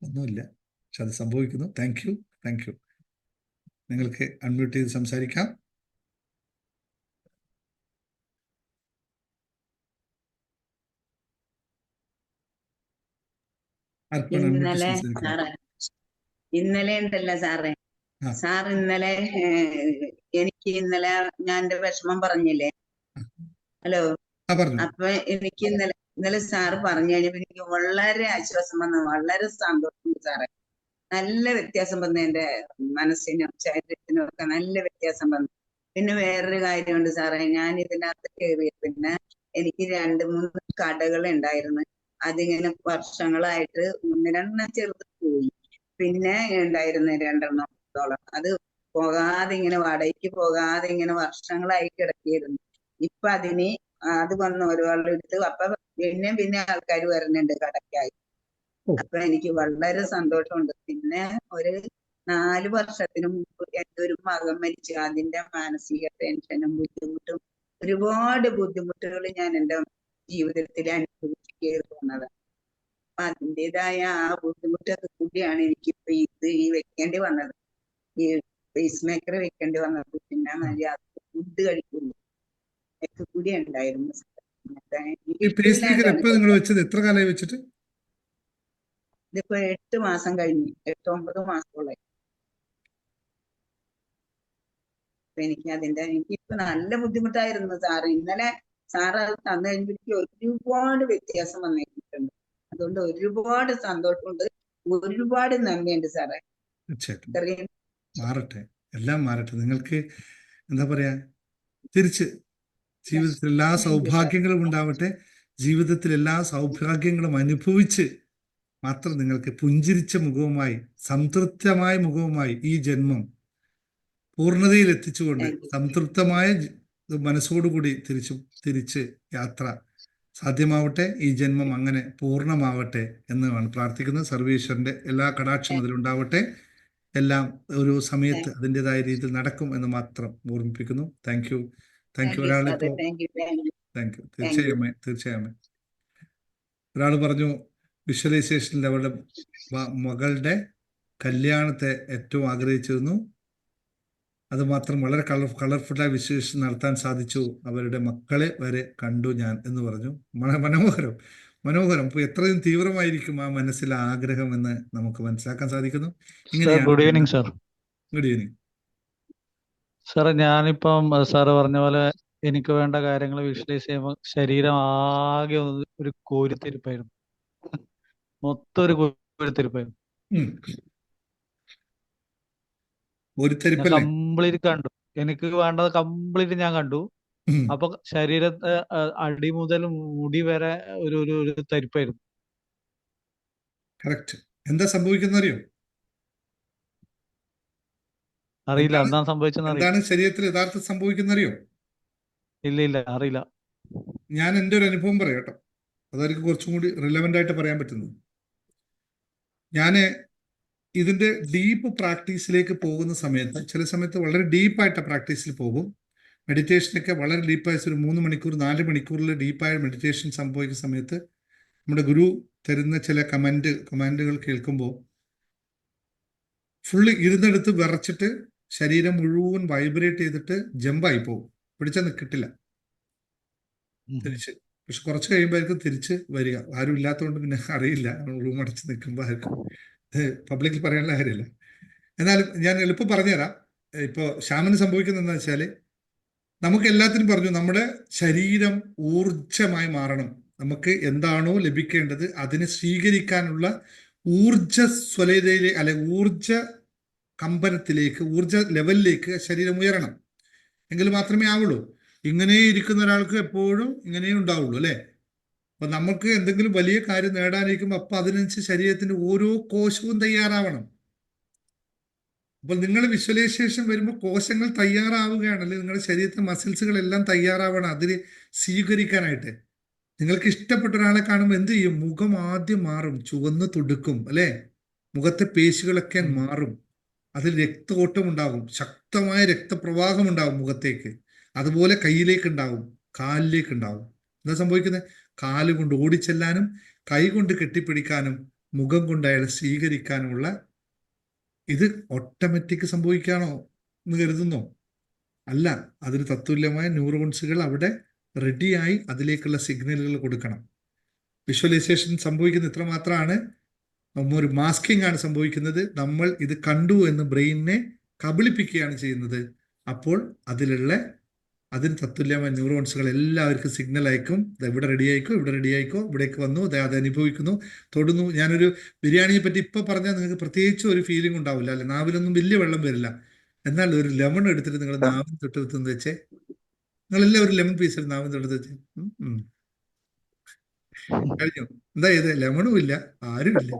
ഒന്നുമില്ല, പക്ഷെ അത് സംഭവിക്കുന്നു. Thank you. നിങ്ങൾക്ക് അൺമ്യൂട്ട് ചെയ്ത് സംസാരിക്കാം. ഇന്നലെ ഉണ്ടല്ലോ സാറേ, സാർ ഇന്നലെ ഞാൻ എന്റെ വിഷമം പറഞ്ഞില്ലേ? ഹലോ. അപ്പൊ എനിക്ക് ഇന്നലെ സാറ് പറഞ്ഞു കഴിഞ്ഞപ്പോ എനിക്ക് വളരെ ആശ്വാസം വന്നു, വളരെ സന്തോഷം സാറേ. നല്ല വ്യത്യാസം വന്നു, എന്റെ മനസ്സിനും ശരീരത്തിനും ഒക്കെ നല്ല വ്യത്യാസം വന്നു. പിന്നെ വേറൊരു കാര്യമുണ്ട് സാറേ, ഞാൻ ഇതിനകത്ത് കയറിയ പിന്നെ എനിക്ക് 2-3 കടകൾ ഉണ്ടായിരുന്നു. അതിങ്ങനെ വർഷങ്ങളായിട്ട് 1-2 ചെറുത് പോയി. പിന്നെ ഉണ്ടായിരുന്നു 2-3 അത് പോകാതെ ഇങ്ങനെ വാടകയ്ക്ക് പോകാതെ ഇങ്ങനെ വർഷങ്ങളായി കിടക്കിയിരുന്നു. ഇപ്പൊ അത് വന്ന് ഓരോടുത്ത് അപ്പൊ പിന്നെ ആൾക്കാർ വരുന്നുണ്ട് കടക്കായി. അപ്പൊ എനിക്ക് വളരെ സന്തോഷമുണ്ട്. പിന്നെ ഒരു 4 വർഷത്തിന് മുമ്പ് എൻ്റെ ഒരു മകൻ മരിച്ചു. അതിന്റെ മാനസിക ടെൻഷനും ബുദ്ധിമുട്ടും ഒരുപാട് ബുദ്ധിമുട്ടുകൾ ഞാൻ എൻ്റെ ജീവിതത്തിൽ അനുഭവിച്ച് കയറി വന്നത്. അപ്പൊ അതിൻ്റെതായ ആ ബുദ്ധിമുട്ടൊക്കെ കൂടിയാണ് എനിക്കിപ്പോ ഈ വെക്കേണ്ടി വന്നത്, ഈ പേസ് മേക്കർ വെക്കേണ്ടി വന്നത്. പിന്നെ മര്യാദ ഫുഡ് കഴിക്കുന്നു ഒക്കെ കൂടി ഉണ്ടായിരുന്നു. എത്ര കാലമായി വെച്ചിട്ട്? ഇതിപ്പോ 8 മാസം കഴിഞ്ഞു, 8-9 മാസത്തോളായി. എനിക്കിപ്പോ നല്ല ബുദ്ധിമുട്ടായിരുന്നു സാറ്. ഇന്നലെ സാറ് അത് തന്നു കഴിഞ്ഞിട്ട് ഒരുപാട് വ്യത്യാസം വന്നിട്ടുണ്ട്. അതുകൊണ്ട് ഒരുപാട് സന്തോഷമുണ്ട്, ഒരുപാട് നന്ദിയുണ്ട് സാറേ. തീർച്ചയായിട്ടും ഇത്രയും മാറട്ടെ, എല്ലാം മാറട്ടെ. നിങ്ങൾക്ക് എന്താ പറയാ, തിരിച്ച് ജീവിതത്തിൽ എല്ലാ താങ്ക് യു സാർ. സൗഭാഗ്യങ്ങളും ഉണ്ടാവട്ടെ. ജീവിതത്തിൽ എല്ലാ സൗഭാഗ്യങ്ങളും അനുഭവിച്ച് മാത്രം നിങ്ങൾക്ക് പുഞ്ചിരിച്ച മുഖവുമായി, സംതൃപ്തമായ മുഖവുമായി ഈ ജന്മം പൂർണ്ണതയിൽ എത്തിച്ചുകൊണ്ട് താങ്ക് യു. സംതൃപ്തമായ മനസ്സോടുകൂടി തിരിച്ച് യാത്ര സാധ്യമാവട്ടെ. ഈ ജന്മം അങ്ങനെ പൂർണ്ണമാവട്ടെ എന്നാണ് പ്രാർത്ഥിക്കുന്നത്. സർവേശ്വരന്റെ എല്ലാ കടാക്ഷവും അതിലുണ്ടാവട്ടെ. എല്ലാം ഒരു സമയത്ത് അതിൻ്റെതായ രീതിയിൽ നടക്കും എന്ന് മാത്രം ഓർമ്മിപ്പിക്കുന്നു. Thank you. താങ്ക് യു ഒരാളിപ്പോ സാറേ. Thank you. Thank you. Thank you. തീർച്ചയായും ഒരാൾ പറഞ്ഞു വിഷ്വലൈസേഷനിൽ അവളുടെ മകളുടെ കല്യാണത്തെ ഏറ്റവും ആഗ്രഹിച്ചിരുന്നു. അത് മാത്രം വളരെ കളർഫുള്ളായ വിശേഷം നടത്താൻ സാധിച്ചു. അവരുടെ മക്കളെ വരെ കണ്ടു ഞാൻ എന്ന് പറഞ്ഞു. മനോഹരം. അപ്പോൾ എത്രയും തീവ്രമായിരിക്കും ആ മനസ്സിലെ ആഗ്രഹം എന്ന് നമുക്ക് മനസ്സിലാക്കാൻ സാധിക്കുന്നു. Good evening sir. Good evening sir. ഞാനിപ്പം സാറ് പറഞ്ഞ പോലെ എനിക്ക് വേണ്ട കാര്യങ്ങൾ വിഷ്വലൈസ് ചെയ്യുമ്പോൾ ശരീരം ആകെ ഒരു കോരിത്തിരിപ്പായിരുന്നു. മൊത്തം ഒരു കോരിത്തിരിപ്പായിരുന്നു. കംപ്ലീറ്റ് കണ്ടു. എനിക്ക് വേണ്ടത് കംപ്ലീറ്റ് ഞാൻ കണ്ടു. അപ്പൊ ശരീരത്തെ അടി മുതൽ മുടി വരെ ഒരു തരിപ്പായിരുന്നു. കറക്റ്റ്. എന്താ സംഭവിക്കുന്ന അറിയോ? അറിയില്ല എന്താ സംഭവിച്ചെന്ന്. എന്താണ് ശരീരത്തിൽ യഥാർത്ഥം സംഭവിക്കുന്ന അറിയോ? ഇല്ല അറിയില്ല. ഞാൻ എൻ്റെ ഒരു അനുഭവം പറയാം കേട്ടോ, അതായിരിക്കും കുറച്ചും കൂടി റിലവൻ്റ് ആയിട്ട് പറയാൻ പറ്റുന്നത്. ഞാൻ ഇതിൻ്റെ ഡീപ്പ് പ്രാക്ടീസിലേക്ക് പോകുന്ന സമയത്ത് ചില സമയത്ത് വളരെ ഡീപ്പായിട്ട് പ്രാക്ടീസിൽ പോകും. മെഡിറ്റേഷനൊക്കെ വളരെ ഡീപ്പായ ഒരു 3 മണിക്കൂർ 4 മണിക്കൂറിൽ ഡീപ്പായ മെഡിറ്റേഷൻ സംഭവിക്കുന്ന സമയത്ത് നമ്മുടെ ഗുരു തരുന്ന ചില കമാൻഡുകൾ കേൾക്കുമ്പോൾ ഫുള്ള് ഇരുന്നെടുത്ത് വിറച്ചിട്ട് ശരീരം മുഴുവൻ വൈബ്രേറ്റ് ചെയ്തിട്ട് ജമ്പായി പോകും. പിടിച്ചാൽ കിട്ടില്ല തിരിച്ച്. പക്ഷെ കുറച്ച് കഴിയുമ്പോഴേക്കും തിരിച്ച് വരിക. ആരും ഇല്ലാത്തതുകൊണ്ട് പിന്നെ അറിയില്ല, റൂം അടച്ച് നിൽക്കുമ്പോൾ ആർക്കും പബ്ലിക്കിൽ പറയാനുള്ള കാര്യമില്ല. എന്നാലും ഞാൻ എളുപ്പം പറഞ്ഞുതരാം. ഇപ്പോൾ ശ്യാമിന് സംഭവിക്കുന്നത് എന്താ വെച്ചാൽ, നമുക്ക് എല്ലാത്തിനും പറഞ്ഞു നമ്മുടെ ശരീരം ഊർജമായി മാറണം. നമുക്ക് എന്താണോ ലഭിക്കേണ്ടത് അതിനെ സ്വീകരിക്കാനുള്ള ഊർജസ്വലതയിലേക്ക്, അല്ലെ ഊർജ കമ്പനത്തിലേക്ക്, ഊർജ ലെവലിലേക്ക് ശരീരം ഉയരണം. എങ്കിൽ മാത്രമേ ആവുള്ളൂ. ഇങ്ങനെ ഇരിക്കുന്ന ഒരാൾക്ക് എപ്പോഴും ഇങ്ങനെ ഉണ്ടാവുള്ളൂ അല്ലേ? അപ്പൊ നമുക്ക് എന്തെങ്കിലും വലിയ കാര്യം നേടാനിരിക്കുമ്പോൾ അപ്പൊ അതിനനുസരിച്ച് ശരീരത്തിന്റെ ഓരോ കോശവും തയ്യാറാവണം. അപ്പോൾ നിങ്ങൾ വിഷ്വലൈസേഷൻ വരുമ്പോൾ കോശങ്ങൾ തയ്യാറാവുകയാണ്, അല്ലെ നിങ്ങളുടെ ശരീരത്തിലെ മസിൽസുകളെല്ലാം തയ്യാറാവണം അതിന് സ്വീകരിക്കാനായിട്ട്. നിങ്ങൾക്ക് ഇഷ്ടപ്പെട്ട ഒരാളെ കാണുമ്പോൾ എന്ത് ചെയ്യും? മുഖം ആദ്യം മാറും, ചുവന്ന് തുടുക്കും അല്ലെ? മുഖത്തെ പേശികളൊക്കെ മാറും, അതിൽ രക്തഓട്ടം ഉണ്ടാകും, ശക്തമായ രക്തപ്രവാഹം ഉണ്ടാകും മുഖത്തേക്ക്. അതുപോലെ കയ്യിലേക്ക് ഉണ്ടാകും, കാലിലേക്ക് ഉണ്ടാകും. എന്താ സംഭവിക്കുന്നത്? കാല് കൊണ്ട് ഓടിച്ചെല്ലാനും കൈ കൊണ്ട് കെട്ടിപ്പിടിക്കാനും മുഖം കൊണ്ട് അയാളെ സ്വീകരിക്കാനുമുള്ള ഇത് ഓട്ടോമാറ്റിക് സംഭവിക്കാണോ എന്ന് കരുതുന്നോ? അല്ല, അതിന് തത്തുല്യമായ ന്യൂറോൺസുകൾ അവിടെ റെഡിയായി അതിലേക്കുള്ള സിഗ്നലുകൾ കൊടുക്കണം. വിഷ്വലൈസേഷൻ സംഭവിക്കുന്ന ഇത്ര മാത്രമാണ്. ഒരു മാസ്കിംഗ് ആണ് സംഭവിക്കുന്നത്. നമ്മൾ ഇത് കണ്ടു എന്ന് ബ്രെയിനിനെ കബളിപ്പിക്കുകയാണ് ചെയ്യുന്നത്. അപ്പോൾ അതിന് തത്തുല്യമായ ന്യൂറോൺസുകൾ എല്ലാവർക്കും സിഗ്നൽ അയക്കും. ഇവിടെ റെഡി ആയിക്കോ, ഇവിടെ റെഡി ആയിക്കോ, ഇവിടേക്ക് വന്നു, അത് അനുഭവിക്കുന്നു, തൊടുന്നു. ഞാനൊരു ബിരിയാണിയെ പറ്റി ഇപ്പം പറഞ്ഞാൽ നിങ്ങൾക്ക് പ്രത്യേകിച്ച് ഒരു ഫീലിംഗ് ഉണ്ടാവില്ല അല്ലെ? നാവിലൊന്നും വലിയ വെള്ളം വരില്ല. എന്നാൽ ഒരു ലെമൺ എടുത്തിട്ട് നിങ്ങൾ നാവിൻ തൊട്ടെടുത്തെന്ന് വെച്ചേ, നിങ്ങളെല്ലാം ഒരു ലെമൺ പീസ് നാവിൻ തൊട്ടെടുത്ത് വെച്ചേ കഴിഞ്ഞു. എന്താ ചെയ്ത്? ലെമണും ഇല്ല, ആരുമില്ല,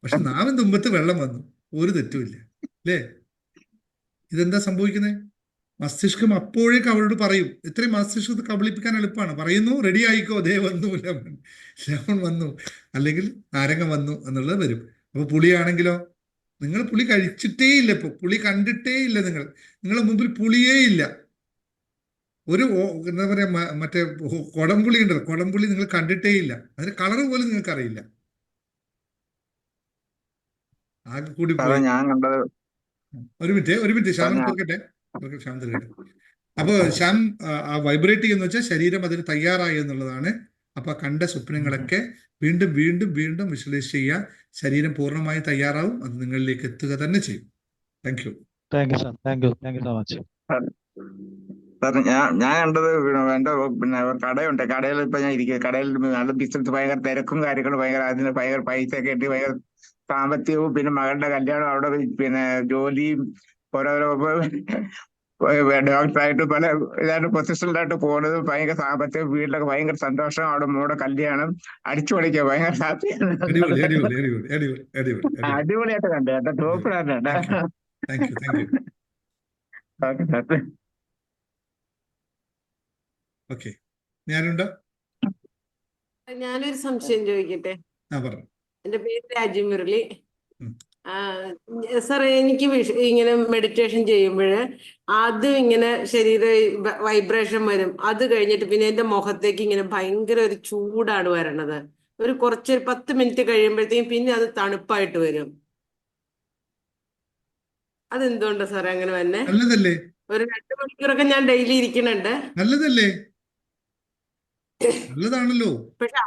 പക്ഷെ നാവിൻ തുമ്പത്ത് വെള്ളം വന്നു, ഒരു തെറ്റുമില്ല അല്ലേ? ഇതെന്താ സംഭവിക്കുന്നത്? മസ്തിഷ്കം അപ്പോഴേക്ക് അവരോട് പറയും. ഇത്രയും മസ്തിഷ്കത്തെ കബളിപ്പിക്കാൻ എളുപ്പമാണ്. പറയുന്നു, റെഡി ആയിക്കോ, ദേ വന്നു, ലെമൺ വന്നു, അല്ലെങ്കിൽ നാരങ്ങ വന്നു എന്നുള്ളത് വരും. അപ്പൊ പുളിയാണെങ്കിലോ, നിങ്ങൾ പുളി കഴിച്ചിട്ടേ ഇല്ല, ഇപ്പൊ പുളി കണ്ടിട്ടേ ഇല്ല, നിങ്ങളുടെ മുമ്പിൽ പുളിയേ ഇല്ല. ഒരു എന്താ പറയാ, മറ്റേ കൊടംപുളി ഉണ്ടല്ലോ, കൊടംപുളി നിങ്ങൾ കണ്ടിട്ടേ ഇല്ല, അതിന്റെ കളർ പോലും നിങ്ങൾക്ക് അറിയില്ല. ആകെ കൂടി ഒരു മിനിറ്റ് ശ്യാം തീർക്കട്ടെ. അപ്പൊ ശ്യാം വൈബ്രേറ്റ് ചെയ്യുന്ന വെച്ചാൽ ശരീരം അതിന് തയ്യാറായി എന്നുള്ളതാണ്. അപ്പൊ കണ്ട സ്വപ്നങ്ങളൊക്കെ വീണ്ടും വീണ്ടും വീണ്ടും വിഷ്വലൈസ് ചെയ്യുക. ശരീരം പൂർണ്ണമായി തയ്യാറാവും, അത് നിങ്ങളിലേക്ക് എത്തുക തന്നെ ചെയ്യും. Thank you. Thank you sir. Thank you so much. Sir ഞാൻ കണ്ടത് എന്റെ കടയുണ്ട്. കടയിൽ ഇപ്പൊ ഞാൻ ഇരിക്കുക. കടയിൽ നല്ല ബിസിനസ്, ഭയങ്കര തിരക്കും കാര്യങ്ങളും, ഭയങ്കര അതിന് ഭയങ്കര പൈസ ഒക്കെ കിട്ടി, ഭയങ്കര സാമ്പത്തികവും, പിന്നെ മകളുടെ കല്യാണം, അവിടെ പിന്നെ ജോലിയും, ഓരോരോ ഡോക്ടറായിട്ട് പല ഇതായിട്ട് പൊസിഷനിലായിട്ട് പോകുന്നത്, ഭയങ്കര സാമ്പത്തികം, വീട്ടിലൊക്കെ ഭയങ്കര സന്തോഷം, അവിടെ മോടെ കല്യാണം അടിച്ചു പൊളിക്കുക, ഭയങ്കര ഹാപ്പിയാണ്. അടിപൊളി അടിപൊളി അടിപൊളി അടിപൊളി അടിപൊളി അടിപൊളി അടിപൊളിയായിട്ട് കണ്ടു കേട്ടോ, അടിപൊളി. സൂപ്പറായിട്ട് കണ്ടു. Thank you thank you thank you. Okay sir. Okay, ഞാനുണ്ടോ? ഞാനൊരു സംശയം ചോദിക്കട്ടെ. ആ പറഞ്ഞു. എൻ്റെ പേര് രാജമുരളി. ഉം. സാറേ, എനിക്ക് ഇങ്ങനെ മെഡിറ്റേഷൻ ചെയ്യുമ്പോൾ ആദ്യം ഇങ്ങനെ ശരീര വൈബ്രേഷൻ വരും. അത് കഴിഞ്ഞിട്ട് പിന്നെ എൻ്റെ മുഖത്തേക്ക് ഇങ്ങനെ ഭയങ്കര ഒരു ചൂടാണ് വരണത്. കുറച്ച് 10 മിനിറ്റ് കഴിയുമ്പോഴത്തേക്കും പിന്നെ അത് തണുപ്പായിട്ട് വരും. അതെന്തുകൊണ്ടാ സാറേ അങ്ങനെ വന്നെ? നല്ലതല്ലേ? ഒരു 2 മണിക്കൂറൊക്കെ ഞാൻ ഡെയിലി ഇരിക്കണുണ്ട്. നല്ലതല്ലേ? നല്ലതാണല്ലോ. പക്ഷെ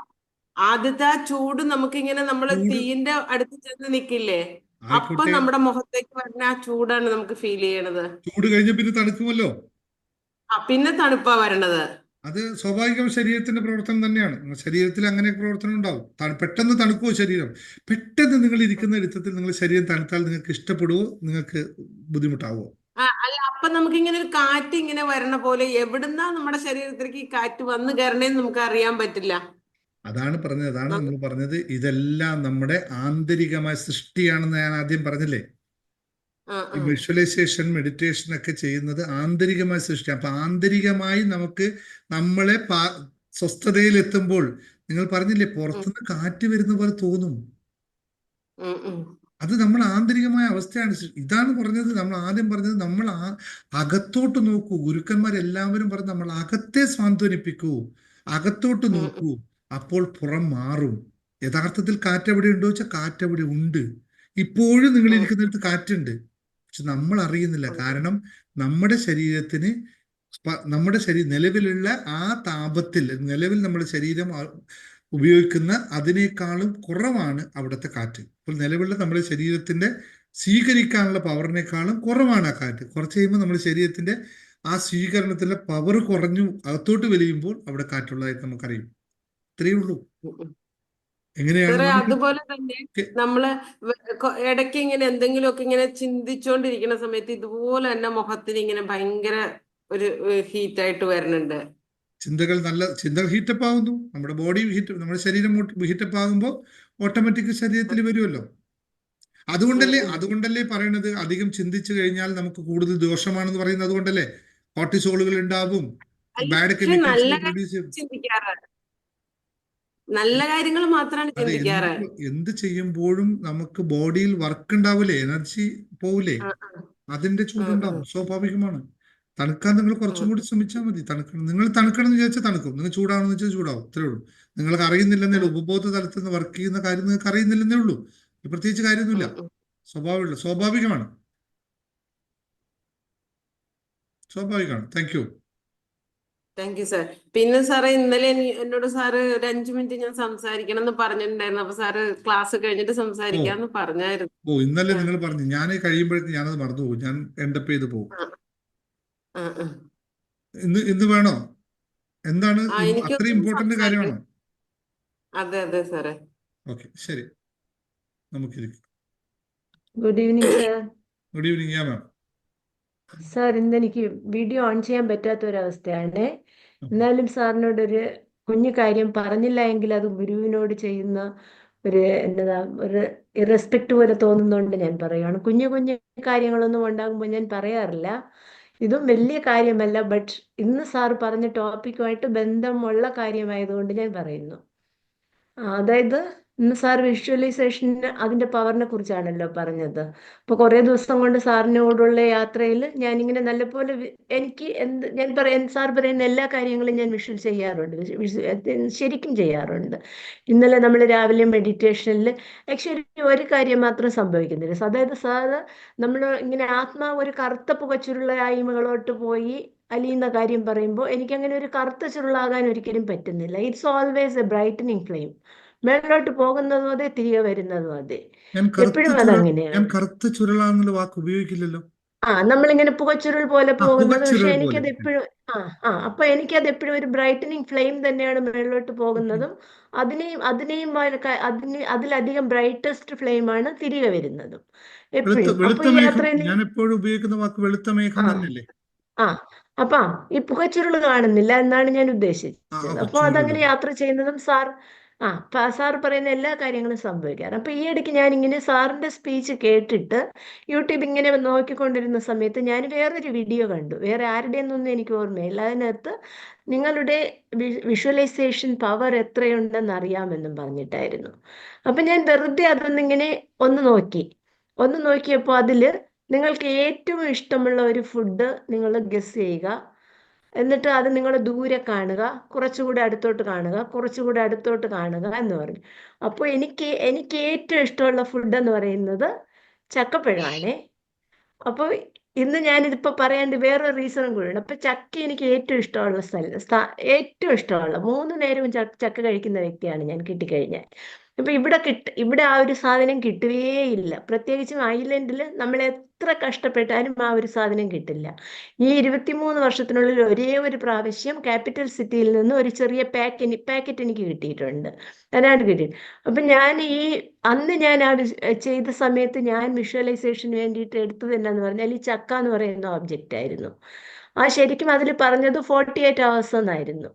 ആദ്യത്തെ ആ ചൂട് നമുക്കിങ്ങനെ നമ്മള് ചൂട് തീയിന്റെ അടുത്ത് ചെന്ന് നിക്കില്ലേ, അപ്പൊ ആയിക്കോട്ടെ, നമ്മുടെ മുഖത്തേക്ക് വരുന്ന ആ ചൂടാണ് നമുക്ക് ഫീൽ ചെയ്യണത്. ചൂട് കഴിഞ്ഞ പിന്നെ തണുക്കുമല്ലോ. പിന്നെ തണുപ്പാ വരണത്. അത് സ്വാഭാവികം, ശരീരത്തിന്റെ പ്രവർത്തനം തന്നെയാണ്. ശരീരത്തിൽ അങ്ങനെ പ്രവർത്തനം ഉണ്ടാവും. പെട്ടെന്ന് തണുക്കുമോ ശരീരം? പെട്ടെന്ന് നിങ്ങൾ ഇരിക്കുന്ന ഇരുത്തത്തിൽ നിങ്ങൾ ശരീരം തണുത്താൽ നിങ്ങൾക്ക് ഇഷ്ടപ്പെടുവോ? നിങ്ങൾക്ക് ബുദ്ധിമുട്ടാവോ? അല്ല, അപ്പൊ നമുക്കിങ്ങനെ ഒരു കാറ്റ് ഇങ്ങനെ വരണ പോലെ, എവിടുന്നാ നമ്മുടെ ശരീരത്തിലേക്ക് ഈ കാറ്റ് വന്നു കയറണേന്ന് നമുക്ക് അറിയാൻ പറ്റില്ല. അതാണ് പറഞ്ഞത്, അതാണ് നമ്മൾ പറഞ്ഞത്. ഇതെല്ലാം നമ്മുടെ ആന്തരികമായ സൃഷ്ടിയാണെന്ന് ഞാൻ ആദ്യം പറഞ്ഞില്ലേ. ഈ വിഷ്വലൈസേഷൻ, മെഡിറ്റേഷൻ ഒക്കെ ചെയ്യുന്നത് ആന്തരികമായ സൃഷ്ടി. അപ്പൊ ആന്തരികമായി നമുക്ക് നമ്മളെ സ്വസ്ഥതയിൽ എത്തുമ്പോൾ, നിങ്ങൾ പറഞ്ഞില്ലേ പുറത്തുനിന്ന് കാറ്റ് വരുന്ന പോലെ തോന്നും. അത് നമ്മൾ ആന്തരികമായ അവസ്ഥയാണ്. ഇതാണ് പറഞ്ഞത്, നമ്മൾ ആദ്യം പറഞ്ഞത്, നമ്മൾ അകത്തോട്ട് നോക്കൂ. ഗുരുക്കന്മാരെല്ലാവരും പറഞ്ഞ് നമ്മൾ അകത്തെ സാന്ത്വനിപ്പിക്കൂ, അകത്തോട്ട് നോക്കൂ, അപ്പോൾ പുറം മാറും. യഥാർത്ഥത്തിൽ കാറ്റ് എവിടെ ഉണ്ടോ വെച്ചാൽ കാറ്റ് എവിടെ ഉണ്ട്. ഇപ്പോഴും നിങ്ങൾ ഇരിക്കുന്നിടത്ത് കാറ്റുണ്ട്, പക്ഷെ നമ്മൾ അറിയുന്നില്ല. കാരണം നമ്മുടെ ശരീരത്തിന് നിലവിലുള്ള ആ താപത്തിൽ, നിലവിൽ നമ്മുടെ ശരീരം ഉപയോഗിക്കുന്ന അതിനേക്കാളും കുറവാണ് അവിടുത്തെ കാറ്റ്. അപ്പോൾ നിലവിലുള്ള നമ്മുടെ ശരീരത്തിന്റെ സ്വീകരിക്കാനുള്ള പവറിനേക്കാളും കുറവാണ് ആ കാറ്റ്. കുറച്ച് കഴിയുമ്പോൾ നമ്മുടെ ശരീരത്തിന്റെ ആ സ്വീകരണത്തിന്റെ പവർ കുറഞ്ഞു അകത്തോട്ട് വലിയുമ്പോൾ അവിടെ കാറ്റുള്ളതായിട്ട് നമുക്കറിയും. ഇത്രയേ ഉള്ളൂ. എങ്ങനെയാണ് അതുപോലെ തന്നെ നമ്മള് ഇടയ്ക്ക് ഇങ്ങനെ എന്തെങ്കിലുമൊക്കെ ഇങ്ങനെ ചിന്തിച്ചോണ്ടിരിക്കുന്ന സമയത്ത് ഇതുപോലെ തന്നെ മുഖത്തിന് ഇങ്ങനെ ഭയങ്കര ഒരു ഹീറ്റായിട്ട് വരുന്നുണ്ട്. ചിന്തകൾ ഹീറ്റപ്പ് ആകുന്നു, നമ്മുടെ ബോഡി നമ്മുടെ ശരീരം ഹീറ്റപ്പ് ആകുമ്പോൾ ഓട്ടോമാറ്റിക് ശരീരത്തിൽ വരുമല്ലോ. അതുകൊണ്ടല്ലേ പറയണത് അധികം ചിന്തിച്ചു കഴിഞ്ഞാൽ നമുക്ക് കൂടുതൽ ദോഷമാണെന്ന് പറയുന്നത്. അതുകൊണ്ടല്ലേ കോർട്ടിസോളുകൾ ഉണ്ടാവും, ബാഡ് കെമിക്കൽസ് പ്രൊഡ്യൂസ് ചെയ്യും. നല്ല കാര്യങ്ങൾ മാത്രമാണ് ചിന്തിക്കാറ്. എന്ത് ചെയ്യുമ്പോഴും നമുക്ക് ബോഡിയിൽ വർക്ക് ഉണ്ടാവില്ലേ, എനർജി പോവില്ലേ, അതിന്റെ ചൂടുണ്ടാവും. സ്വാഭാവികമാണ്. തണുക്കാൻ നിങ്ങൾ കുറച്ചും കൂടി ശ്രമിച്ചാൽ മതി. നിങ്ങൾ തണുക്കണം എന്ന് വിചാരിച്ചാൽ തണുക്കും, നിങ്ങൾ ചൂടാണെന്ന് വെച്ചാൽ ചൂടാവും. ഇത്രേ ഉള്ളൂ. നിങ്ങൾക്ക് അറിയുന്നില്ലെന്നേ ഉള്ളൂ. ഉപബോധ തലത്തിൽ നിന്ന് വർക്ക് ചെയ്യുന്ന കാര്യം നിങ്ങൾക്ക് അറിയുന്നില്ലെന്നേ ഉള്ളൂ. പ്രത്യേകിച്ച് കാര്യമൊന്നുമില്ല. സ്വാഭാവികമാണ്. Thank you. Thank you sir. പിന്നെ സാറേ, ഇന്നലെ എന്നോട് സാറ് ഒരു 5 മിനിറ്റ് ഞാൻ സംസാരിക്കണം എന്ന് പറഞ്ഞിട്ടുണ്ടായിരുന്നു. അപ്പൊ സാറ് ക്ലാസ് കഴിഞ്ഞിട്ട് സംസാരിക്കാന്ന് പറഞ്ഞായിരുന്നു. ഇന്നലെ നിങ്ങൾ പറഞ്ഞു. ഞാൻ കഴിയുമ്പോഴേക്കും ഞാനത് മറന്നുപോകും. ഞാൻ എൻഡപ്പ് ചെയ്ത് പോകും. ഇന്ന് വേണോ? എന്താണ് അത്രയും ഇമ്പോർട്ടന്റ് കാര്യമാണോ? അതെ സാറേ. ഓക്കെ, ശരി, നമുക്കിരിക്കും. Good evening sir. Good evening. Ma'am. Sir, ഇന്ന് എനിക്ക് വീഡിയോ ഓൺ ചെയ്യാൻ പറ്റാത്ത ഒരവസ്ഥയാണ്. എന്നാലും സാറിനോടൊരു കുഞ്ഞു കാര്യം പറഞ്ഞില്ല എങ്കിൽ അത് ഗുരുവിനോട് ചെയ്യുന്ന ഒരു ഇറസ്പെക്ട് പോലെ തോന്നുന്നതുകൊണ്ട് ഞാൻ പറയുകയാണ്. കുഞ്ഞു കുഞ്ഞു കാര്യങ്ങളൊന്നും ഉണ്ടാകുമ്പോൾ ഞാൻ പറയാറില്ല. ഇതും വലിയ കാര്യമല്ല, ബട്ട് ഇന്ന് സാർ പറഞ്ഞ ടോപ്പിക്കുമായിട്ട് ബന്ധമുള്ള കാര്യമായതുകൊണ്ട് ഞാൻ പറയുന്നു. അതായത് ഇന്ന് സാർ വിഷ്വലൈസേഷന് അതിൻ്റെ പവറിനെ കുറിച്ചാണല്ലോ പറഞ്ഞത്. അപ്പോൾ കുറേ ദിവസം കൊണ്ട് സാറിനോടുള്ള യാത്രയിൽ ഞാനിങ്ങനെ നല്ലപോലെ എനിക്ക് സാർ പറയുന്ന എല്ലാ കാര്യങ്ങളും ഞാൻ വിഷ്വൽ ചെയ്യാറുണ്ട്, ശരിക്കും ചെയ്യാറുണ്ട്. ഇന്നലെ നമ്മൾ രാവിലെ മെഡിറ്റേഷനിൽ ആക്ച്വലി ഒരു കാര്യം മാത്രം സംഭവിക്കുന്നില്ല. അതായത് സാറ് നമ്മൾ ഇങ്ങനെ ആത്മാവ് ഒരു കറുത്ത പുകച്ചുരുളായ്മകളോട്ട് പോയി അലിയുന്ന കാര്യം പറയുമ്പോൾ എനിക്കങ്ങനെ ഒരു കറുത്ത ചുരുളാകാൻ ഒരിക്കലും പറ്റുന്നില്ല. It's always A brightening flame. മേളിലോട്ട് പോകുന്നതും അതെ, തിരികെ വരുന്നതും അതെ. എപ്പോഴും അതങ്ങനെയാണ്. ഞാൻ കറുത്ത ചുരുളാന്നുള്ള വാക്ക് ഉപയോഗിക്കില്ലല്ലോ. നമ്മളിങ്ങനെ പുകച്ചുരുൾ പോലെ പോകുന്നത്. പക്ഷെ പുകച്ചുരുൾ പോലെ. എനിക്കത് എപ്പോഴും അപ്പൊ എനിക്കത് എപ്പോഴും ഒരു ബ്രൈറ്റനിങ് ഫ്ലെയിം തന്നെയാണ് മുകളിലോട്ട് പോകുന്നതും. അതിനെയും അതിലധികം ബ്രൈറ്റസ്റ്റ് ഫ്ലെയിമാണ് തിരികെ വരുന്നതും എപ്പോഴും. അപ്പൊ വെളുത്ത ഈ മേഘം, യാത്രയിൽ ഞാൻ എപ്പോഴും ഉപയോഗിക്കുന്ന വാക്ക് വെളുത്ത മേഘം തന്നെയല്ലേ? അപ്പൊ ഈ പുകച്ചുരുൾ കാണുന്നില്ല എന്നാണ് ഞാൻ ഉദ്ദേശിച്ചത്. അപ്പൊ അതങ്ങനെ യാത്ര ചെയ്യുന്നതും സാർ പറയുന്ന എല്ലാ കാര്യങ്ങളും സംഭവിക്കാറ്. അപ്പൊ ഈ ഇടയ്ക്ക് ഞാൻ ഇങ്ങനെ സാറിന്റെ സ്പീച്ച് കേട്ടിട്ട് യൂട്യൂബ് ഇങ്ങനെ നോക്കിക്കൊണ്ടിരുന്ന സമയത്ത് ഞാൻ വേറൊരു വീഡിയോ കണ്ടു. വേറെ ആരുടെയൊന്നും എനിക്ക് ഓർമ്മയില്ല. അതിനകത്ത് നിങ്ങളുടെ വിഷ്വലൈസേഷൻ പവർ എത്രയുണ്ടെന്ന് അറിയാമെന്നും പറഞ്ഞിട്ടായിരുന്നു. അപ്പൊ ഞാൻ വെറുതെ അതൊന്നിങ്ങനെ ഒന്ന് നോക്കിയപ്പോൾ അതില് നിങ്ങൾക്ക് ഏറ്റവും ഇഷ്ടമുള്ള ഒരു ഫുഡ് നിങ്ങൾ ഗസ് ചെയ്യുക, എന്നിട്ട് അത് നിങ്ങൾ ദൂരെ കാണുക, കുറച്ചുകൂടെ അടുത്തോട്ട് കാണുക, കുറച്ചുകൂടെ അടുത്തോട്ട് കാണുക എന്ന് പറഞ്ഞു. അപ്പോൾ എനിക്ക് ഏറ്റവും ഇഷ്ടമുള്ള ഫുഡ് എന്ന് പറയുന്നത് ചക്കപ്പഴമാണേ. അപ്പോൾ ഇന്ന് ഞാനിതിപ്പോൾ പറയാണ്ട് വേറൊരു റീസണും കൂടിയുണ്ട്. അപ്പം ചക്ക എനിക്ക് ഏറ്റവും ഇഷ്ടമുള്ള ഏറ്റവും ഇഷ്ടമുള്ള 3 നേരവും ചക്ക കഴിക്കുന്ന വ്യക്തിയാണ് ഞാൻ കിട്ടിക്കഴിഞ്ഞാൽ. അപ്പം ഇവിടെ ആ ഒരു സാധനം കിട്ടുകയേയില്ല. പ്രത്യേകിച്ചും ഐലൻഡിൽ നമ്മൾ എത്ര കഷ്ടപ്പെട്ടാലും ആ ഒരു സാധനം കിട്ടില്ല. ഈ 23 വർഷത്തിനുള്ളിൽ ഒരേ ഒരു പ്രാവശ്യം ക്യാപിറ്റൽ സിറ്റിയിൽ നിന്ന് ഒരു ചെറിയ പാക്കറ്റ് എനിക്ക് കിട്ടിയിട്ടുണ്ട്. അതിനാണ് കിട്ടിയത്. അപ്പം അന്ന് ഞാൻ ചെയ്ത സമയത്ത് ഞാൻ വിഷ്വലൈസേഷന് വേണ്ടിയിട്ട് എടുത്തത് എന്നാന്ന് പറഞ്ഞാൽ ഈ ചക്ക എന്ന് പറയുന്ന ഓബ്ജക്റ്റ് ആയിരുന്നു. ശരിക്കും അതിൽ പറഞ്ഞത് 48 hours എന്നായിരുന്നു.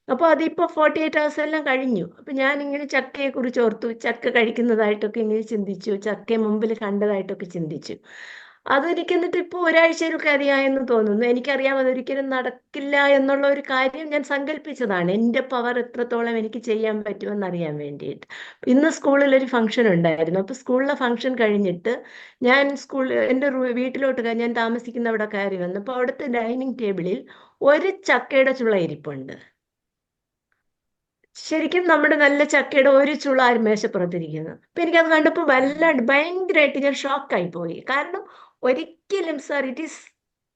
അപ്പോൾ അതിപ്പോൾ 48 hours എല്ലാം കഴിഞ്ഞു. അപ്പം ഞാനിങ്ങനെ ചക്കയെക്കുറിച്ച് ഓർത്തു, ചക്ക കഴിക്കുന്നതായിട്ടൊക്കെ ഇങ്ങനെ ചിന്തിച്ചു, ചക്കയെ മുമ്പിൽ കണ്ടതായിട്ടൊക്കെ ചിന്തിച്ചു. അതെനിക്ക് എന്നിട്ട് ഇപ്പോൾ ഒരാഴ്ചയിലൊക്കെ അധികമായെന്ന് തോന്നുന്നു. എനിക്കറിയാം അതൊരിക്കലും നടക്കില്ല എന്നുള്ള ഒരു കാര്യം ഞാൻ സങ്കല്പിച്ചതാണ്. എൻ്റെ പവർ എത്രത്തോളം എനിക്ക് ചെയ്യാൻ പറ്റുമെന്ന് അറിയാൻ വേണ്ടിയിട്ട്. ഇന്ന് സ്കൂളിൽ ഒരു ഫംഗ്ഷൻ ഉണ്ടായിരുന്നു. അപ്പോൾ സ്കൂളിലെ ഫംഗ്ഷൻ കഴിഞ്ഞിട്ട് ഞാൻ എൻ്റെ വീട്ടിലോട്ട് ഞാൻ താമസിക്കുന്ന അവിടെ കയറി വന്നു. അപ്പോൾ അവിടുത്തെ ഡൈനിങ് ടേബിളിൽ ഒരു ചക്കയുടെ ചുള ഇരിപ്പുണ്ട്. ശരിക്കും നമ്മുടെ നല്ല ചക്കയുടെ ഒരു ചുള മേശപ്പുറത്തിരിക്കുന്നു. അപ്പൊ എനിക്കത് കണ്ടപ്പോൾ ഭയങ്കരമായിട്ട് ഞാൻ ഷോക്കായി പോയി. കാരണം ഒരിക്കലും sir it is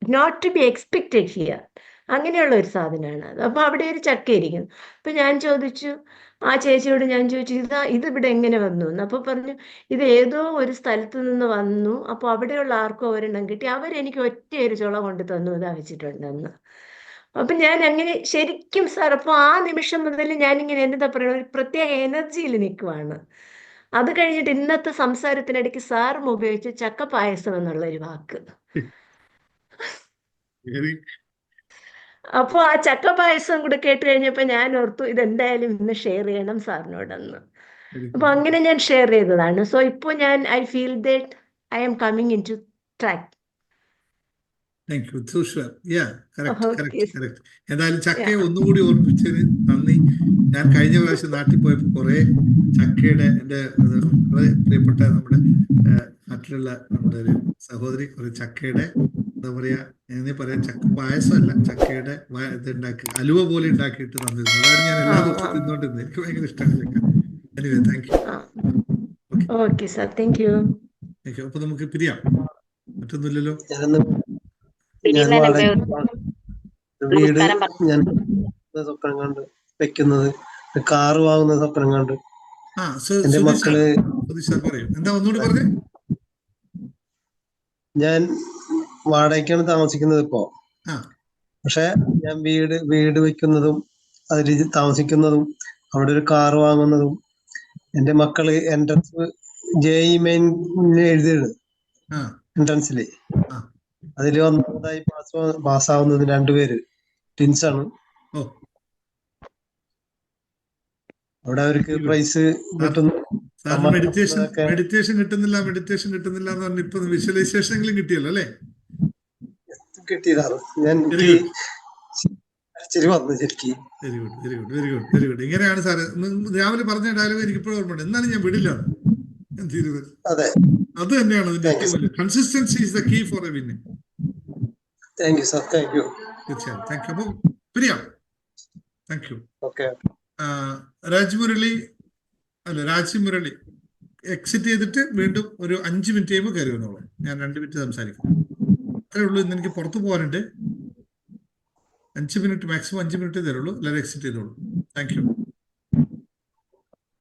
not to be expected here. അങ്ങനെയുള്ള ഒരു സാധനമാണ് അത്. അപ്പൊ അവിടെ ഒരു ചക്ക ഇരിക്കുന്നു. അപ്പൊ ഞാൻ ചോദിച്ചു, ആ ചേച്ചിയോട് ഞാൻ ചോദിച്ചു, ഇതിവിടെ എങ്ങനെ വന്നു എന്ന്. അപ്പൊ പറഞ്ഞു, ഇത് ഏതോ ഒരു സ്ഥലത്ത് നിന്ന് വന്നു, അപ്പൊ അവിടെയുള്ള ആർക്കോ ഒരെണ്ണം കിട്ടി, അവരെനിക്ക് ഒറ്റയൊരു ചുള കൊണ്ട് തന്നു, ഇതാ വെച്ചിട്ടുണ്ടെന്ന്. അപ്പൊ ഞാൻ അങ്ങനെ ശരിക്കും സാർ, അപ്പൊ ആ നിമിഷം മുതൽ ഞാനിങ്ങനെ എന്താ പറയുക, ഒരു പ്രത്യേക എനർജിയിൽ നിൽക്കുവാണ്. അത് കഴിഞ്ഞിട്ട് ഇന്നത്തെ സംസാരത്തിനിടയ്ക്ക് സാറും ഉപയോഗിച്ച് ചക്ക പായസം എന്നുള്ള ഒരു വാക്ക്. അപ്പോൾ ആ ചക്ക പായസം കൂടെ കേട്ട് കഴിഞ്ഞപ്പോൾ ഞാൻ ഓർത്തു, ഇതെന്തായാലും ഇന്ന് ഷെയർ ചെയ്യണം സാറിനോടെന്ന്. അപ്പൊ അങ്ങനെ ഞാൻ ഷെയർ ചെയ്തതാണ്. സോ ഇപ്പോൾ I feel that I am coming into track. Thank you. Correct. എന്തായാലും ചക്കയെ ഒന്നുകൂടി ഓർമ്മിച്ചതിന് നന്ദി. ഞാൻ കഴിഞ്ഞ പ്രാവശ്യം നാട്ടിൽ പോയപ്പോൾ കുറെ ചക്കയുടെ, എൻ്റെ വളരെ പ്രിയപ്പെട്ട നമ്മുടെ നാട്ടിലുള്ള നമ്മുടെ ഒരു സഹോദരി കുറെ ചക്കയുടെ എന്താ പറയാ, എന്നെ പറയാം, ചക്ക പായസമല്ല, ചക്കയുടെ ഇതുണ്ടാക്കി അലുവ പോലെ ഉണ്ടാക്കിയിട്ട് തന്നിരുന്നു. അതാണ് ഞാൻ എല്ലാ ദിവസവും തിന്നോണ്ടിരുന്നത്. എനിക്ക് ഭയങ്കര ഇഷ്ടമാണ് ചക്ക. Anyway thank you. Okay sir, thank you. അപ്പൊ നമുക്ക് പിരിയാം. മറ്റൊന്നുമില്ലല്ലോ. വീട് ഞാൻ സ്വപ്നം കണ്ട് വെക്കുന്നത്, കാറ് വാങ്ങുന്ന സ്വപ്നം കണ്ട്. എന്റെ മക്കള്, എന്താ ഒന്നുകൂടി പറഞ്ഞേ? ഞാൻ വാടകയ്ക്കാണ് താമസിക്കുന്നത് ഇപ്പോ. പക്ഷെ ഞാൻ വീട് വെക്കുന്നതും അതിൽ താമസിക്കുന്നതും അവിടെ ഒരു കാറ് വാങ്ങുന്നതും, എന്റെ മക്കള് എൻട്രൻസ് JEE മെയിൻ എഴുതിയാണ് എൻട്രൻസില്. അതില് ഒന്നാമതായി പാസ്സാവുന്നത് 2 പേര് ട്വിൻസാണ്. അവിടെ അവർക്ക് പ്രൈസ് കിട്ടുന്നു. മെഡിറ്റേഷൻ കിട്ടുന്നില്ല എന്ന് പറഞ്ഞ ഇപ്പൊ വിഷ്വലൈസേഷനെങ്കിലും കിട്ടിയല്ലോ അല്ലേ? കിട്ടിയതാണ്. ഞാൻ വന്നു ശരിക്കും. Very good. ഇങ്ങനെയാണ് സാറ് രാവിലെ പറഞ്ഞ ഡയലോഗ് എനിക്ക് ഇപ്പോഴും ഓർമ്മയുണ്ട്. എന്നാലും ഞാൻ വിടില്ല. അതെ, അത് തന്നെയാണ് അതിന്റെ ഏറ്റവും വലിയ consistency is the key for a winning. Thank you sir. Thank you. തീർച്ചയായും താങ്ക് യു. അപ്പം പ്രിയാം, thank you. Okay. Raj Murali exit ചെയ്തിട്ട് വീണ്ടും ഒരു 5 മിനിറ്റ് കഴിയുമ്പോൾ കയറി വന്നോളൂ. ഞാൻ 2 മിനിറ്റ് സംസാരിക്കും. അത്രേ ഉള്ളൂ. ഇന്ന് എനിക്ക് പുറത്തു പോകാനുണ്ട്. 5 മിനിറ്റ് മാക്സിമം 5 മിനിറ്റ് തരുള്ളൂ. എല്ലാവരും എക്സിറ്റ് ചെയ്തോളൂ. Thank you.